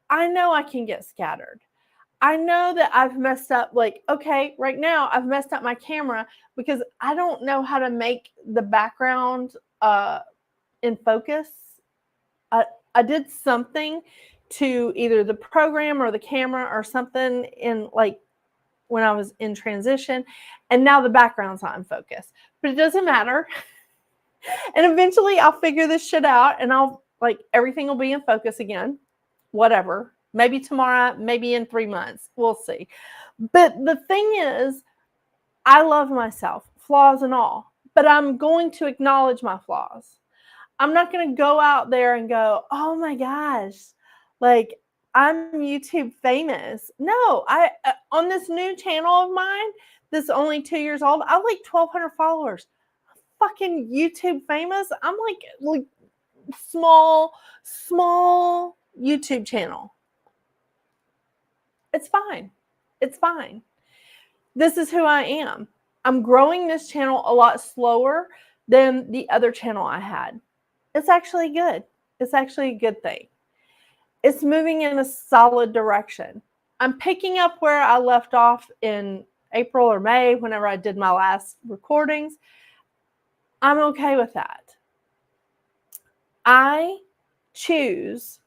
I know I can get scattered. I know that I've messed up, right now I've messed up my camera because I don't know how to make the background in focus. I did something to either the program or the camera or something in when I was in transition, and now the background's not in focus, but it doesn't matter. And eventually I'll figure this shit out, and I'll everything will be in focus again, whatever. Maybe tomorrow, maybe in 3 months. We'll see. But the thing is, I love myself, flaws and all. But I'm going to acknowledge my flaws. I'm not going to go out there and go, oh my gosh, I'm YouTube famous. No, I on this new channel of mine, that's only 2 years old, I have 1,200 followers. I'm fucking YouTube famous. I'm like small YouTube channel. It's fine. It's fine. This is who I am. I'm growing this channel a lot slower than the other channel I had. It's actually good. It's actually a good thing. It's moving in a solid direction. I'm picking up where I left off in April or May, whenever I did my last recordings. I'm okay with that. I choose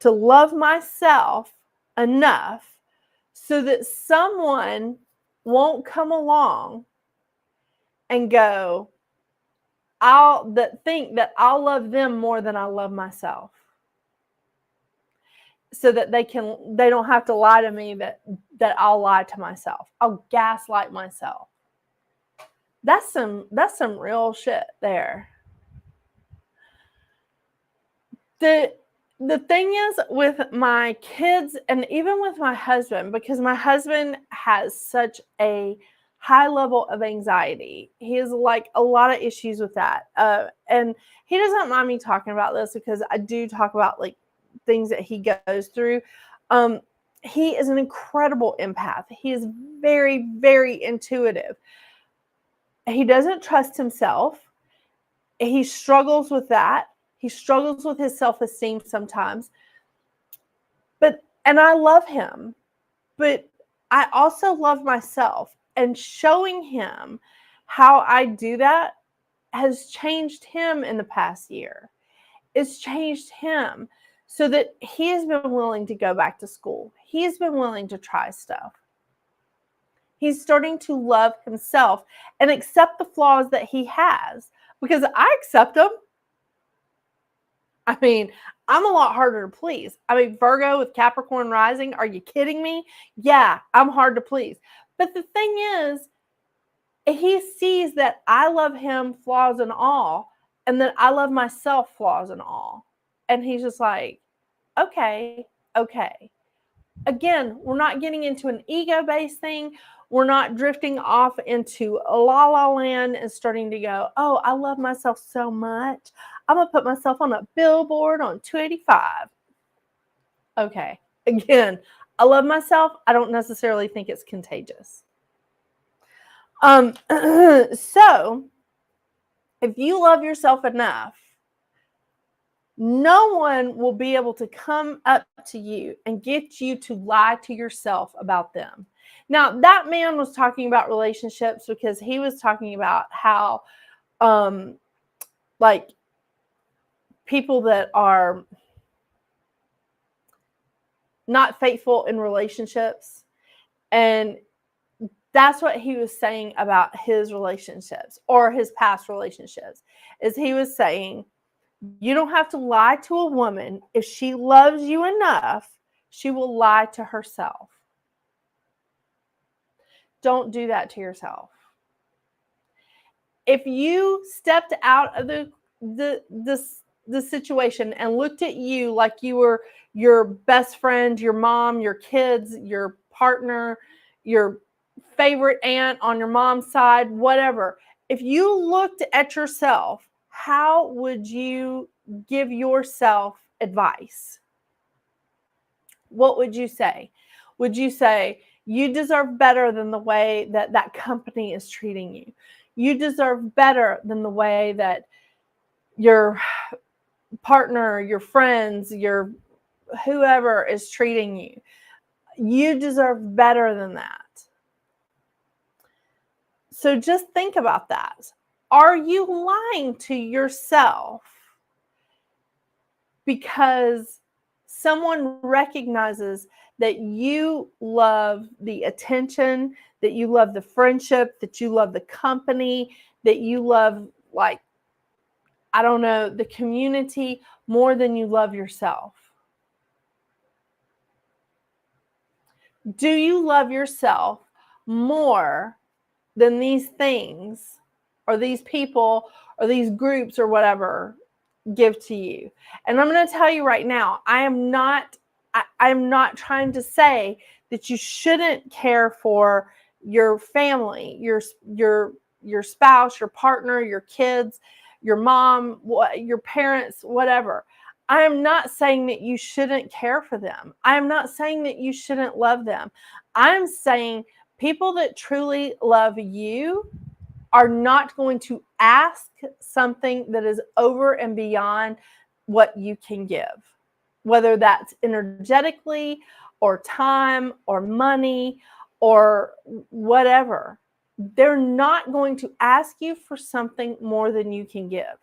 to love myself enough so that someone won't come along and go, think that I'll love them more than I love myself. So that they don't have to lie to me that I'll lie to myself. I'll gaslight myself. That's some real shit there. The thing is with my kids and even with my husband, because my husband has such a high level of anxiety. He has like a lot of issues with that. And he doesn't mind me talking about this because I do talk about like things that he goes through. He is an incredible empath. He is very, very intuitive. He doesn't trust himself. He struggles with that. He struggles with his self-esteem sometimes. And I love him, but I also love myself. And showing him how I do that has changed him in the past year. It's changed him so that he has been willing to go back to school. He's been willing to try stuff. He's starting to love himself and accept the flaws that he has, because I accept them. I mean, I'm a lot harder to please. I mean, Virgo with Capricorn rising, are you kidding me? Yeah, I'm hard to please. But the thing is, he sees that I love him flaws and all, and that I love myself flaws and all. And he's just like, okay. Again, we're not getting into an ego-based thing. We're not drifting off into a la la land and starting to go, oh, I love myself so much. I'm going to put myself on a billboard on 285. Okay. Again, I love myself. I don't necessarily think it's contagious. So if you love yourself enough, no one will be able to come up to you and get you to lie to yourself about them. Now, that man was talking about relationships because he was talking about how, like, people that are not faithful in relationships. And that's what he was saying about his relationships or his past relationships, is he was saying, you don't have to lie to a woman. If she loves you enough, she will lie to herself. Don't do that to yourself. If you stepped out of the situation and looked at you like you were your best friend, your mom, your kids, your partner, your favorite aunt on your mom's side, whatever. If you looked at yourself, how would you give yourself advice? What would you say? Would you say, you deserve better than the way that that company is treating you? You deserve better than the way that your partner, your friends, your whoever is treating you. You deserve better than that. So just think about that. Are you lying to yourself because someone recognizes that you love the attention, that you love the friendship, that you love the company, that you love, like, I don't know, the community more than you love yourself? Do you love yourself more than these things or these people or these groups or whatever give to you? And I'm going to tell you right now, I'm not trying to say that you shouldn't care for your family, your spouse, your partner, your kids, your mom, your parents, whatever. I am not saying that you shouldn't care for them. I am not saying that you shouldn't love them. I'm saying people that truly love you are not going to ask something that is over and beyond what you can give, whether that's energetically or time or money or whatever. They're not going to ask you for something more than you can give.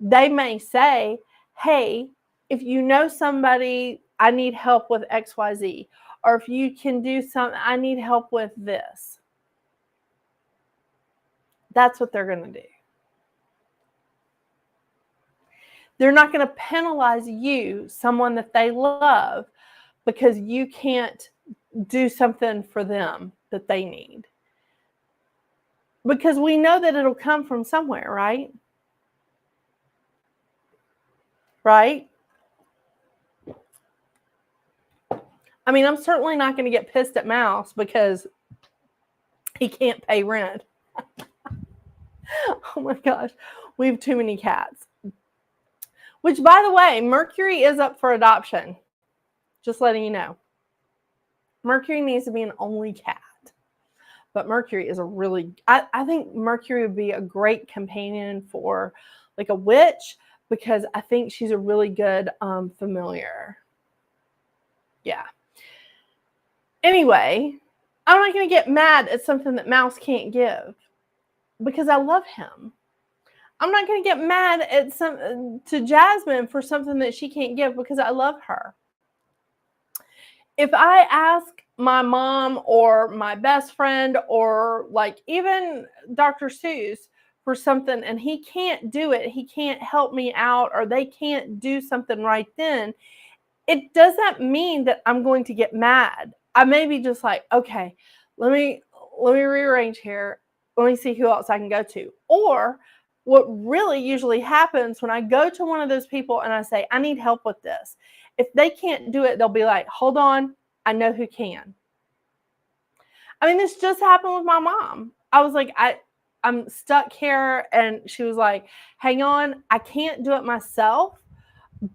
They may say, hey, if you know somebody, I need help with XYZ, or if you can do something, I need help with this. That's what they're going to do. They're not going to penalize you, someone that they love, because you can't do something for them that they need. Because we know that it'll come from somewhere, right? Right? I mean, I'm certainly not going to get pissed at Mouse because He can't pay rent. Oh my gosh, we have too many cats. Which, by the way, Mercury is up for adoption. Just letting you know. Mercury needs to be an only cat. But Mercury is a really, I think Mercury would be a great companion for like a witch, because I think she's a really good familiar. Yeah. Anyway, I'm not going to get mad at something that Mouse can't give, because I love him. I'm not going to get mad at to Jasmine for something that she can't give, because I love her. If I ask my mom or my best friend or like even Dr. Seuss for something and he can't do it, he can't help me out, or they can't do something right then, it doesn't mean that I'm going to get mad. I may be just like, okay, let me rearrange here. Let me see who else I can go to. Or what really usually happens when I go to one of those people and I say, I need help with this. If they can't do it, they'll be like, hold on, I know who can. I mean, this just happened with my mom. I was like, I'm stuck here. And she was like, hang on, I can't do it myself,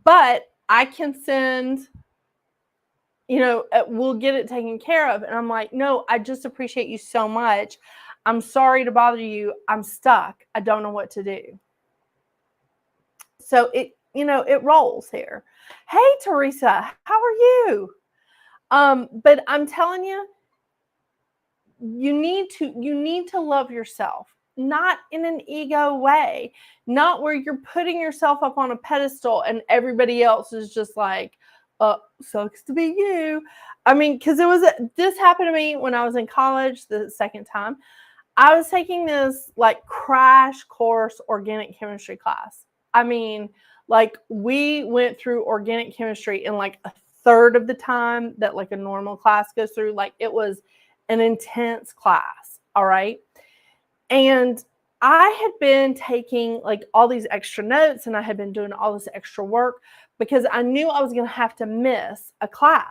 but I can send, we'll get it taken care of. And I'm like, no, I just appreciate you so much. I'm sorry to bother you. I'm stuck. I don't know what to do. So it rolls here. Hey, Teresa, how are you? But I'm telling you, you need to love yourself, not in an ego way, not where you're putting yourself up on a pedestal and everybody else is just like, sucks to be you. I mean, because this happened to me when I was in college the second time. I was taking this like crash course organic chemistry class. I mean, like we went through organic chemistry in like a third of the time that like a normal class goes through. Like it was an intense class. All right. And I had been taking like all these extra notes and I had been doing all this extra work because I knew I was going to have to miss a class.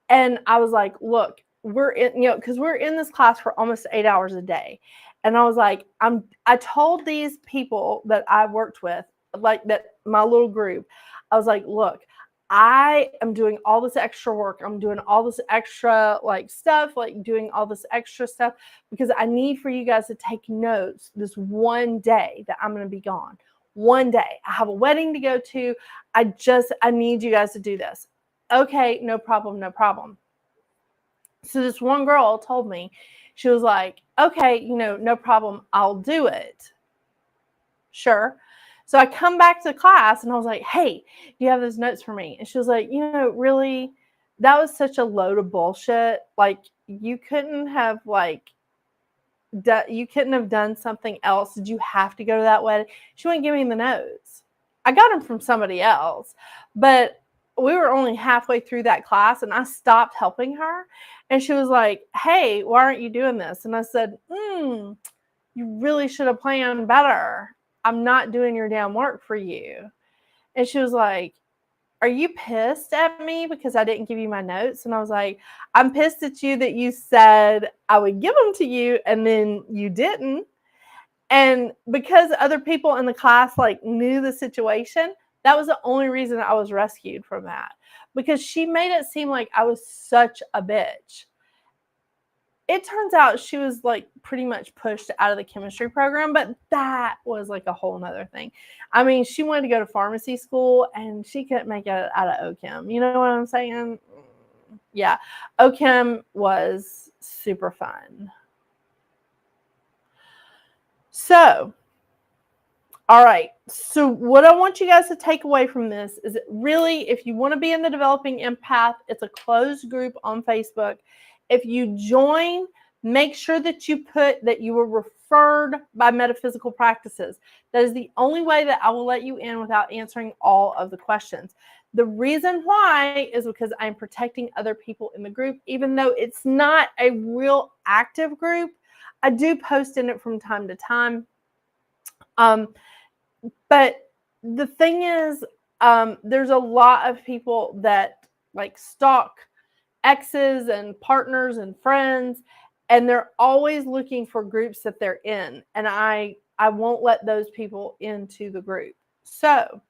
And I was like, look, we're in this class for almost 8 hours a day. And I was like, I told these people that I worked with, like that my little group, I was like, look, I am doing all this extra work. I'm doing all this extra like stuff, like doing all this extra stuff because I need for you guys to take notes this one day that I'm going to be gone. One day. I have a wedding to go to. I need you guys to do this. Okay, no problem, no problem. So this one girl told me, she was like, okay, no problem. I'll do it. Sure. So I come back to class and I was like, hey, do you have those notes for me? And she was like, really, that was such a load of bullshit. Like you couldn't have done something else. Did you have to go to that wedding? She wouldn't give me the notes. I got them from somebody else, but we were only halfway through that class and I stopped helping her. And she was like, hey, why aren't you doing this? And I said, you really should have planned better. I'm not doing your damn work for you. And she was like, are you pissed at me because I didn't give you my notes? And I was like, I'm pissed at you that you said I would give them to you and then you didn't. And because other people in the class like knew the situation, that was the only reason I was rescued from that, because she made it seem like I was such a bitch. It turns out she was like pretty much pushed out of the chemistry program, but that was like a whole nother thing. I mean, she wanted to go to pharmacy school and she couldn't make it out of OChem. You know what I'm saying? Yeah. OChem was super fun. So, all right. So what I want you guys to take away from this is that really, if you want to be in the Developing Empath, it's a closed group on Facebook. If you join, make sure that you put that you were referred by Metaphysical Practices. That is the only way that I will let you in without answering all of the questions. The reason why is because I'm protecting other people in the group, even though it's not a real active group. I do post in it from time to time. But the thing is, there's a lot of people that like stalk exes and partners and friends, and they're always looking for groups that they're in, and I won't let those people into the group. So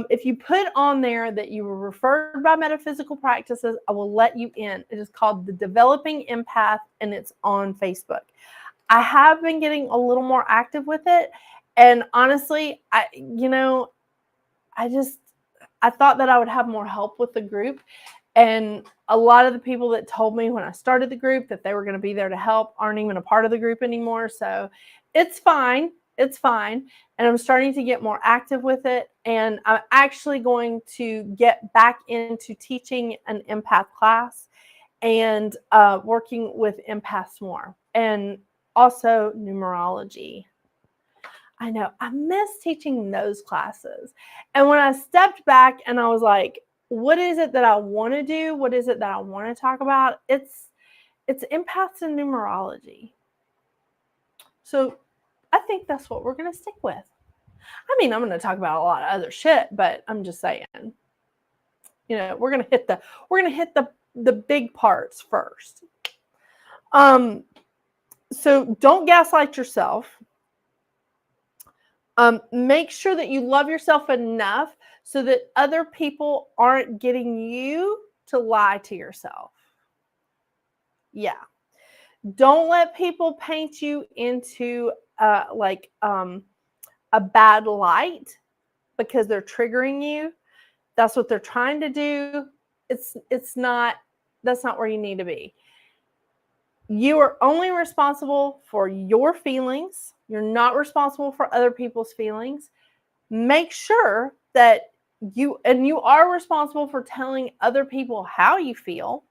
if you put on there that you were referred by Metaphysical Practices, I will let you in. It is called the Developing Empath, and it's on Facebook. I have been getting a little more active with it, and honestly, I thought that I would have more help with the group. And a lot of the people that told me when I started the group that they were going to be there to help aren't even a part of the group anymore. So it's fine. It's fine. And I'm starting to get more active with it. And I'm actually going to get back into teaching an empath class and working with empaths more. And also numerology. I know, I miss teaching those classes. And when I stepped back and I was like, what is it that I want to do? What is it that I want to talk about? It's empaths and numerology. So I think that's what we're going to stick with. I mean, I'm going to talk about a lot of other shit, but I'm just saying, we're going to hit the big parts first. So don't gaslight yourself. Make sure that you love yourself enough so that other people aren't getting you to lie to yourself. Yeah. Don't let people paint you into a bad light because they're triggering you. That's what they're trying to do. That's not where you need to be. You are only responsible for your feelings. You're not responsible for other people's feelings. Make sure that you are responsible for telling other people how you feel,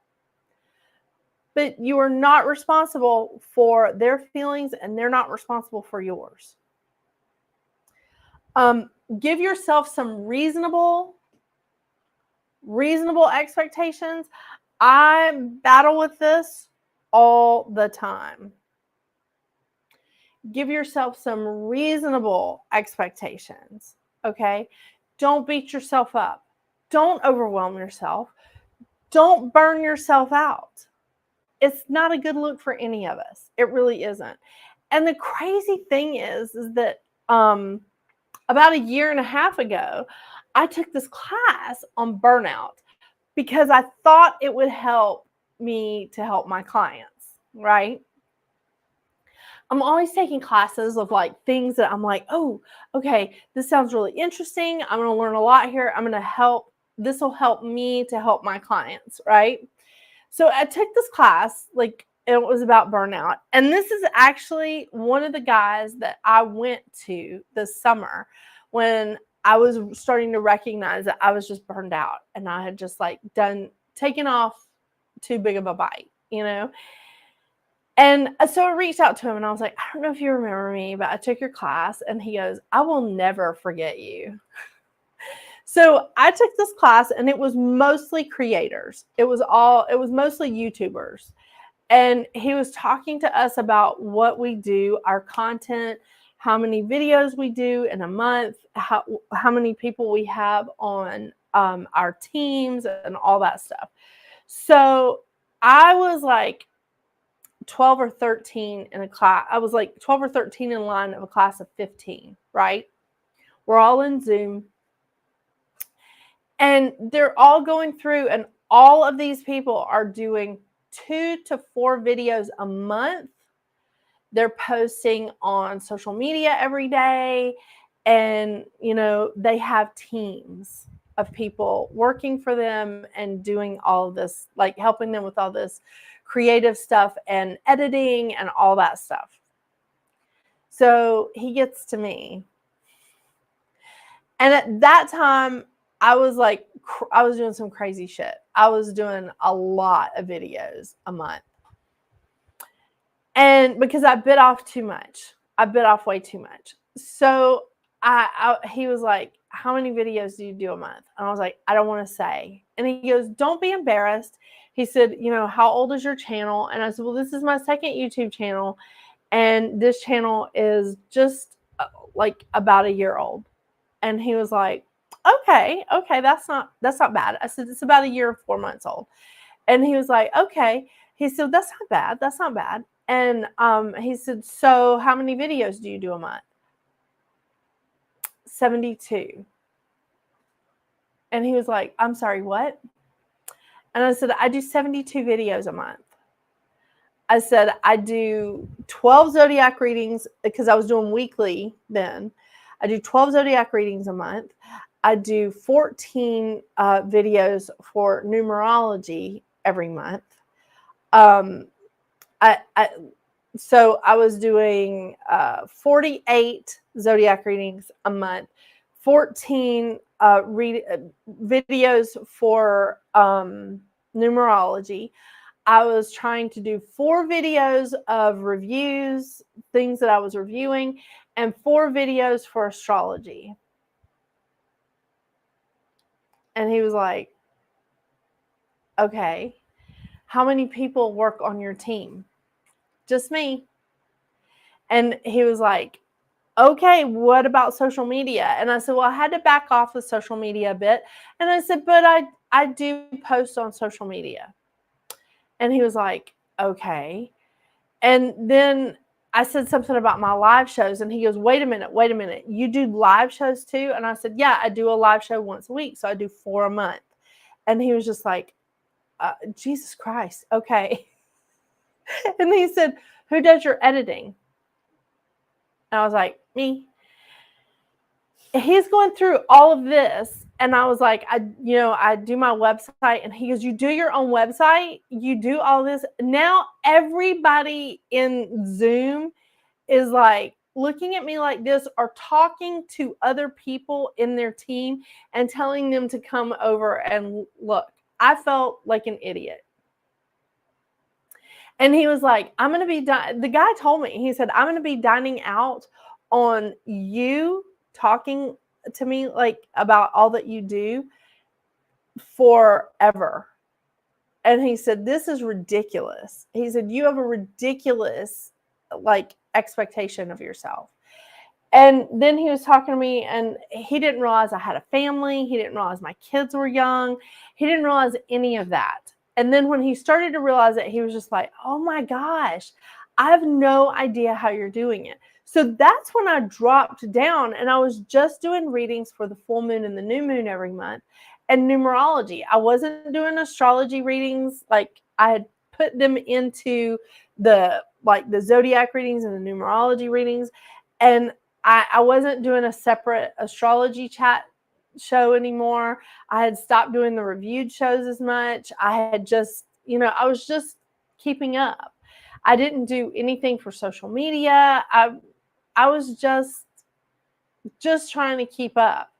but you are not responsible for their feelings and they're not responsible for yours. Give yourself some reasonable expectations. I battle with this all the time. Give yourself some reasonable expectations, okay? Don't beat yourself up. Don't overwhelm yourself. Don't burn yourself out. It's not a good look for any of us. It really isn't. And the crazy thing is that about a year and a half ago, I took this class on burnout because I thought it would help me to help my clients, right? I'm always taking classes of like things that I'm like, oh, okay, this sounds really interesting. I'm going to learn a lot here. This will help me to help my clients, right? So I took this class, like it was about burnout. And this is actually one of the guys that I went to this summer when I was starting to recognize that I was just burned out and I had just like taken off too big of a bite, And so I reached out to him and I was like, I don't know if you remember me, but I took your class. And he goes, I will never forget you. So I took this class and it was mostly creators. It was mostly YouTubers. And he was talking to us about what we do, our content, how many videos we do in a month, how many people we have on our teams and all that stuff. So I was like 12 or 13 in a class. I was like 12 or 13 in line of a class of 15, right? We're all in Zoom. And they're all going through, and all of these people are doing 2 to 4 videos a month. They're posting on social media every day. And, they have teams of people working for them and doing all of this, like helping them with all this creative stuff and editing and all that stuff. So he gets to me. And at that time, I was doing some crazy shit. I was doing a lot of videos a month. And because I bit off too much. I bit off way too much. So he was like, how many videos do you do a month? And I was like, I don't want to say. And he goes, don't be embarrassed. He said, how old is your channel? And I said, well, this is my second YouTube channel. And this channel is just like about a year old. And he was like, okay, that's not bad. I said, it's about a year and 4 months old. And he was like, okay. He said, that's not bad. That's not bad. And he said, so how many videos do you do a month? 72. And he was like, I'm sorry, what? And I said, I do 72 videos a month. I said, I do 12 zodiac readings because I was doing weekly then. I do 12 zodiac readings a month. I do 14 videos for numerology every month. So I was doing 48 zodiac readings a month, 14 videos for numerology. I was trying to do 4 videos of reviews, things that I was reviewing, and 4 videos for astrology. And he was like, okay, how many people work on your team? Just me. And he was like, okay, what about social media? And I said, well, I had to back off of social media a bit. And I said, but I do post on social media. And he was like, okay. And then I said something about my live shows. And he goes, wait a minute. You do live shows too? And I said, yeah, I do a live show once a week. So I do 4 a month. And he was just like, Jesus Christ. Okay. And he said, who does your editing? And I was like, me. He's going through all of this. And I was like, I do my website. And he goes, you do your own website? You do all this? Now everybody in Zoom is like looking at me like this or talking to other people in their team and telling them to come over and look. I felt like an idiot. And he was like, I'm going to be the guy told me, he said, I'm going to be dining out on you talking to me like about all that you do forever. And he said, this is ridiculous. He said, you have a ridiculous like expectation of yourself. And then he was talking to me and he didn't realize I had a family. He didn't realize my kids were young. He didn't realize any of that. And then when he started to realize it, he was just like, oh my gosh, I have no idea how you're doing it. So that's when I dropped down and I was just doing readings for the full moon and the new moon every month and numerology. I wasn't doing astrology readings. Like I had put them into the zodiac readings and the numerology readings. And I wasn't doing a separate astrology chat show anymore. I had stopped doing the reviewed shows as much. I had just, I was just keeping up. I didn't do anything for social media. I was just trying to keep up.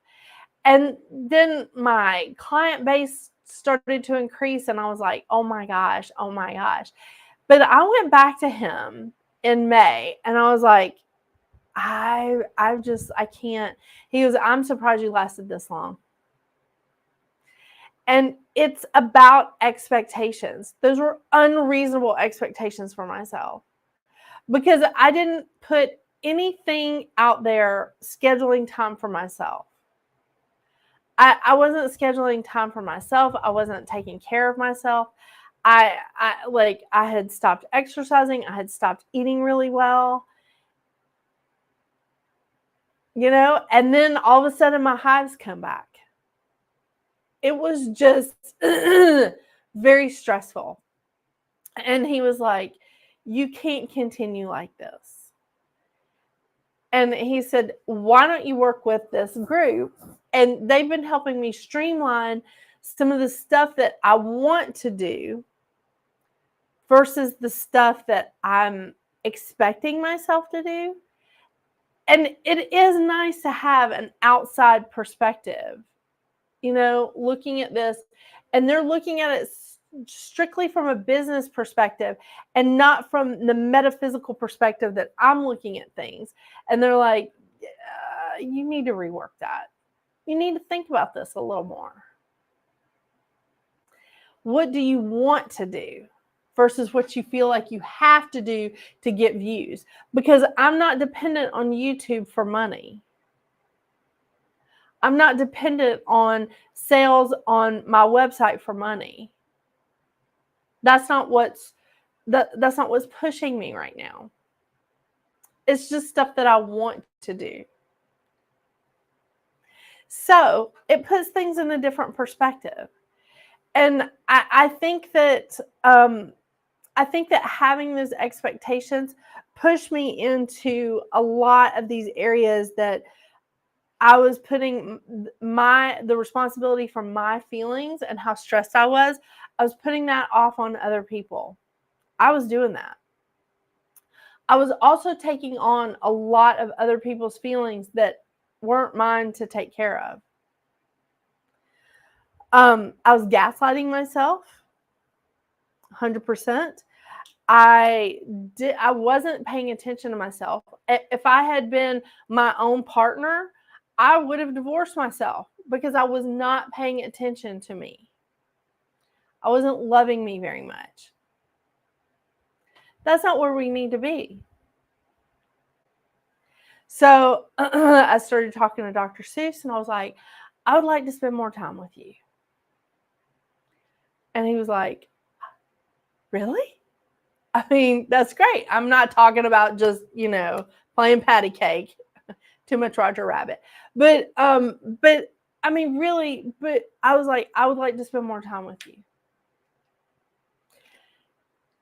And then my client base started to increase and I was like, oh my gosh. But I went back to him in May and I was like, I can't. He goes, I'm surprised you lasted this long. And it's about expectations. Those were unreasonable expectations for myself because I didn't put anything out there scheduling time for myself. I wasn't scheduling time for myself. I wasn't taking care of myself. I had stopped exercising. I had stopped eating really well. And then all of a sudden my hives come back. It was just very stressful. And he was like, you can't continue like this. And he said, why don't you work with this group? And they've been helping me streamline some of the stuff that I want to do versus the stuff that I'm expecting myself to do. And it is nice to have an outside perspective, looking at this. And they're looking at it strictly from a business perspective and not from the metaphysical perspective that I'm looking at things. And they're like, you need to rework that. You need to think about this a little more. What do you want to do versus what you feel like you have to do to get views? Because I'm not dependent on YouTube for money. I'm not dependent on sales on my website for money. That's not what's That's not what's pushing me right now. It's just stuff that I want to do. So it puts things in a different perspective. And I think that having those expectations pushed me into a lot of these areas that I was putting the responsibility for my feelings and how stressed I was putting that off on other people. I was doing that. I was also taking on a lot of other people's feelings that weren't mine to take care of. I was gaslighting myself 100%. I wasn't paying attention to myself. If I had been my own partner, I would have divorced myself because I was not paying attention to me. I wasn't loving me very much. That's not where we need to be. So I started talking to Dr. Seuss, and I was like, I would like to spend more time with you. And he was like, really? I mean, that's great. I'm not talking about just, playing patty cake. Too much Roger Rabbit. But I mean, really, but I was like, I would like to spend more time with you.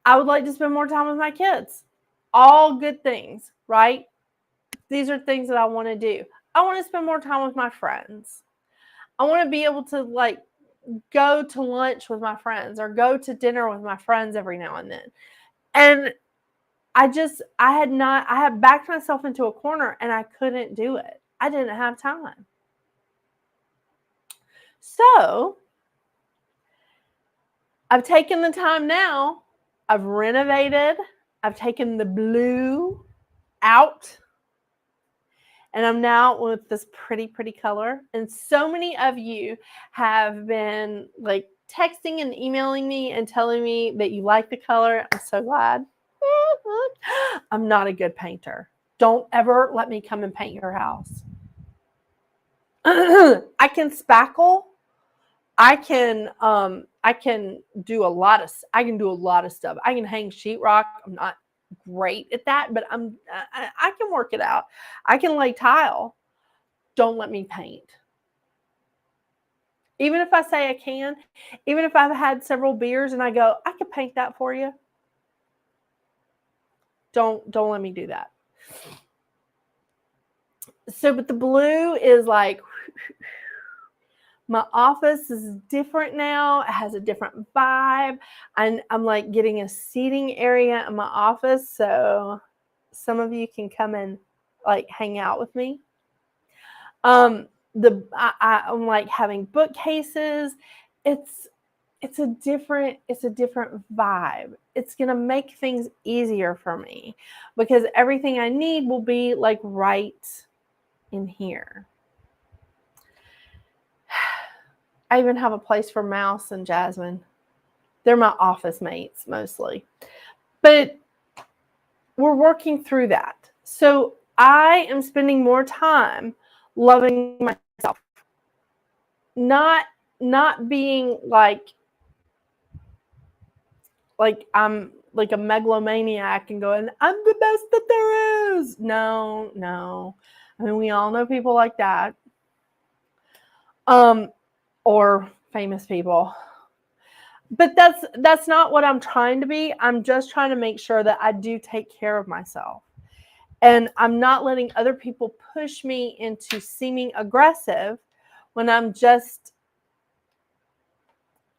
I would like to spend more time with my kids. All good things, right? These are things that I want to do. I want to spend more time with my friends. I want to be able to go to lunch with my friends or go to dinner with my friends every now and then. And I had backed myself into a corner and I couldn't do it. I didn't have time. So I've taken the time now. I've renovated. I've taken the blue out. And I'm now with this pretty, pretty color. And so many of you have been texting and emailing me and telling me that you like the color. I'm so glad. I'm not a good painter. Don't ever let me come and paint your house. I can spackle. I can do a lot of stuff. I can hang sheetrock. I'm not great at that, but I can work it out. I can lay tile. Don't let me paint. Even if I say I can, even if I've had several beers and I go, I could paint that for you. Don't let me do that. So, but the blue is like, my office is different now. It has a different vibe. And I'm getting a seating area in my office. So some of you can come and hang out with me. I'm having bookcases. It's a different vibe. It's going to make things easier for me because everything I need will be right in here. I even have a place for Mouse and Jasmine. They're my office mates mostly. But we're working through that. So I am spending more time loving myself. Not being I'm like a megalomaniac and going, I'm the best that there is. No. I mean, we all know people like that. Or famous people. But that's not what I'm trying to be. I'm just trying to make sure that I do take care of myself. And I'm not letting other people push me into seeming aggressive when I'm just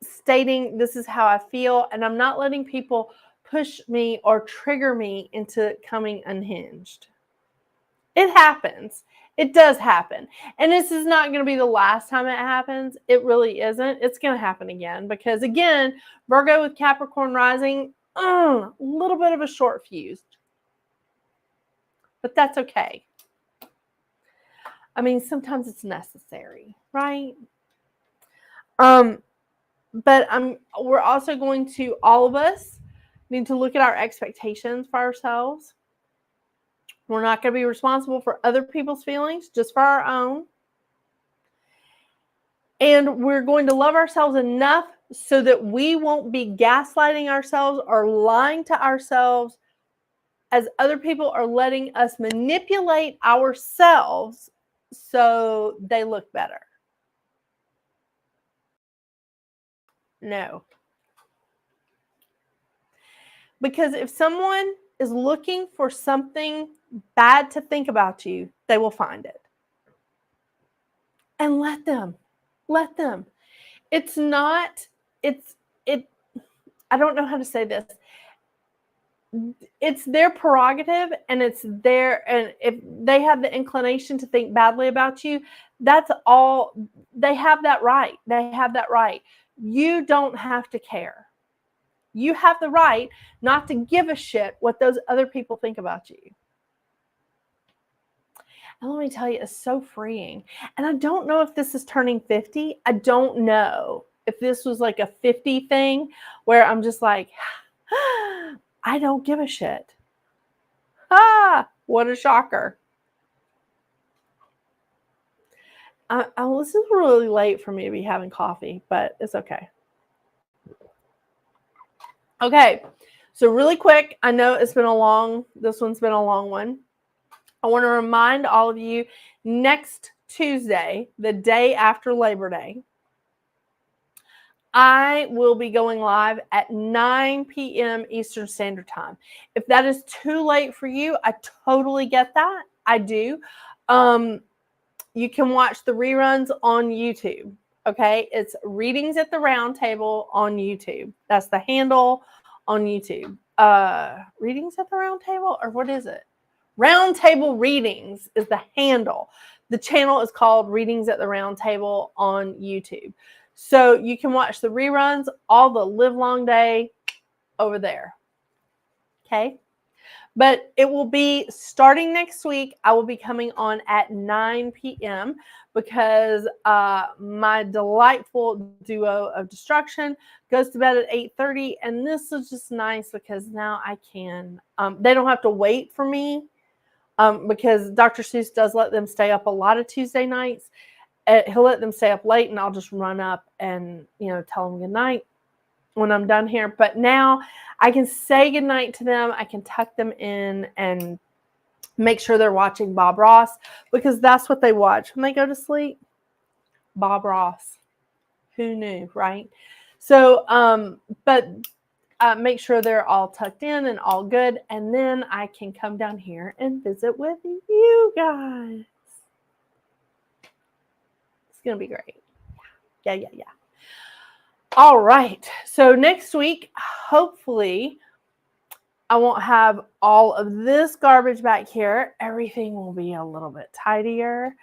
stating this is how I feel. And I'm not letting people push me or trigger me into coming unhinged. It happens. It does happen. And this is not going to be the last time it happens. It really isn't. It's going to happen again because, again, Virgo with Capricorn rising, a little bit of a short fuse. But that's okay. I mean, sometimes it's necessary, right? But we're also going to, all of us, need to look at our expectations for ourselves. We're not going to be responsible for other people's feelings, just for our own. And we're going to love ourselves enough so that we won't be gaslighting ourselves or lying to ourselves as other people are letting us manipulate ourselves so they look better. No. Because if someone is looking for something bad to think about you, they will find it. And let them. It's not, I don't know how to say this. It's their prerogative, and it's their, and if they have the inclination to think badly about you, that's all, they have that right. You don't have to care. You have the right not to give a shit what those other people think about you. And let me tell you, it's so freeing. And I don't know if this is turning 50. I don't know if this was like a 50 thing where I'm just like, I don't give a shit. What a shocker. This is really late for me to be having coffee, but it's okay. Okay, so really quick, I know this one's been a long one. I want to remind all of you, next Tuesday, the day after Labor Day, I will be going live at 9 p.m. Eastern Standard Time. If that is too late for you, I totally get that. I do. You can watch the reruns on YouTube. Okay, it's Readings at the Round Table on YouTube. That's the handle on YouTube. Readings at the Round Table, or what is it? Round Table Readings is the handle. The channel is called Readings at the Round Table on YouTube. So you can watch the reruns all the live long day over there. Okay. But it will be starting next week. I will be coming on at 9 p.m. because my delightful duo of destruction goes to bed at 8:30. And this is just nice because now I can, they don't have to wait for me because Dr. Seuss does let them stay up a lot of Tuesday nights. He'll let them stay up late and I'll just run up and, tell them good night when I'm done here. But now I can say goodnight to them. I can tuck them in and make sure they're watching Bob Ross, because that's what they watch when they go to sleep. Bob Ross. Who knew, right? So, but make sure they're all tucked in and all good. And then I can come down here and visit with you guys. It's going to be great. Yeah. All right. So next week, hopefully, I won't have all of this garbage back here. Everything will be a little bit tidier.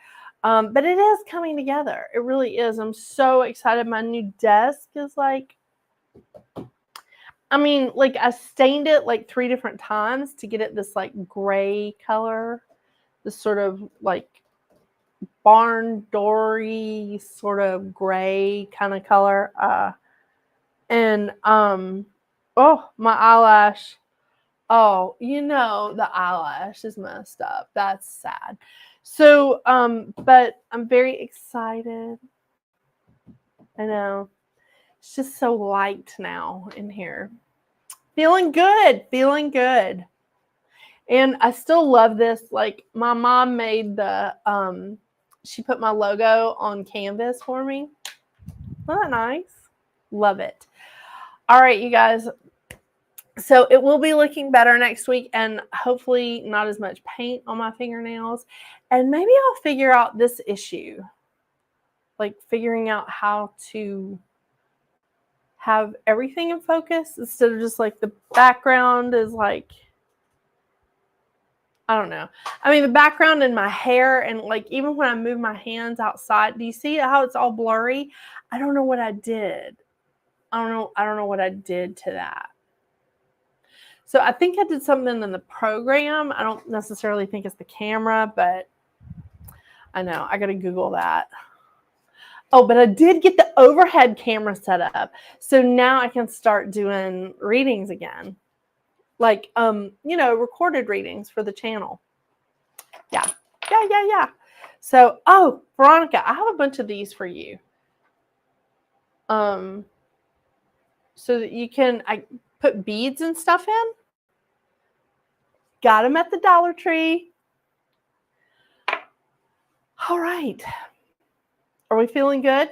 But it is coming together. It really is. I'm so excited. My new desk is I stained it 3 different times to get it this gray color. This sort of barn doory sort of gray kind of color. My eyelash. Oh, the eyelash is messed up. That's sad. So, but I'm very excited. I know. It's just so light now in here. Feeling good. And I still love this. My mom made she put my logo on canvas for me. Isn't that nice? Love it. All right, you guys. So it will be looking better next week, and hopefully not as much paint on my fingernails. And maybe I'll figure out this issue, figuring out how to have everything in focus instead of just the background is I don't know. I mean, the background and my hair, and even when I move my hands outside, do you see how it's all blurry? I don't know what I did. I don't know what I did to that. So I think I did something in the program. I don't necessarily think it's the camera, but I know. I got to Google that. Oh, but I did get the overhead camera set up. So now I can start doing readings again. Recorded readings for the channel. Yeah. So, Veronica, I have a bunch of these for you. so that you can put beads and stuff in. Got them at the Dollar Tree. All right. Are we feeling good?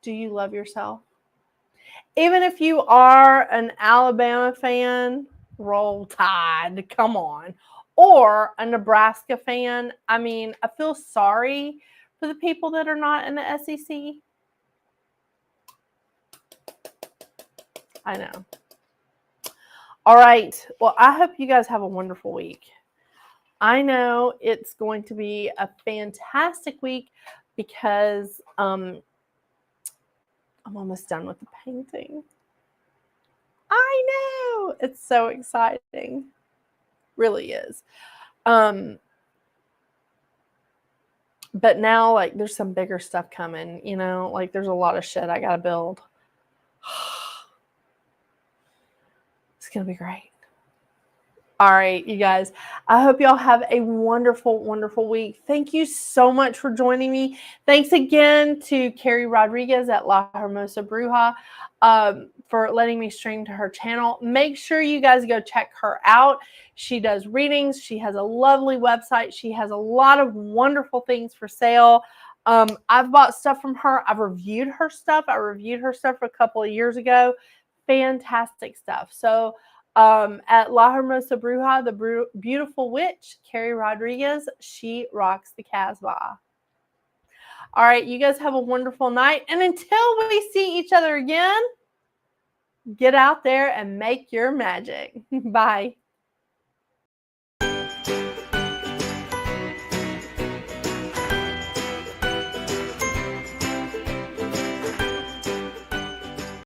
Do you love yourself? Even if you are an Alabama fan, roll Tide, come on. Or a Nebraska fan. I mean, I feel sorry for the people that are not in the SEC. I know. All right. Well, I hope you guys have a wonderful week. I know it's going to be a fantastic week because I'm almost done with the painting. I know. It's so exciting. Really is. But now, like, there's some bigger stuff coming, you know, like there's a lot of shit I gotta build. It's gonna be great. All right, you guys, I hope y'all have a wonderful, wonderful week. Thank you so much for joining me. Thanks again to Carrie Rodriguez at La Hermosa Bruja for letting me stream to her channel. Make sure you guys go check her out. She does readings. She has a lovely website. She has a lot of wonderful things for sale. I've bought stuff from her. I've reviewed her stuff. I reviewed her stuff a couple of years ago. Fantastic stuff. So at La Hermosa Bruja, the beautiful witch, Carrie Rodriguez, she rocks the Casbah. All right, you guys have a wonderful night. And until we see each other again, get out there and make your magic. Bye.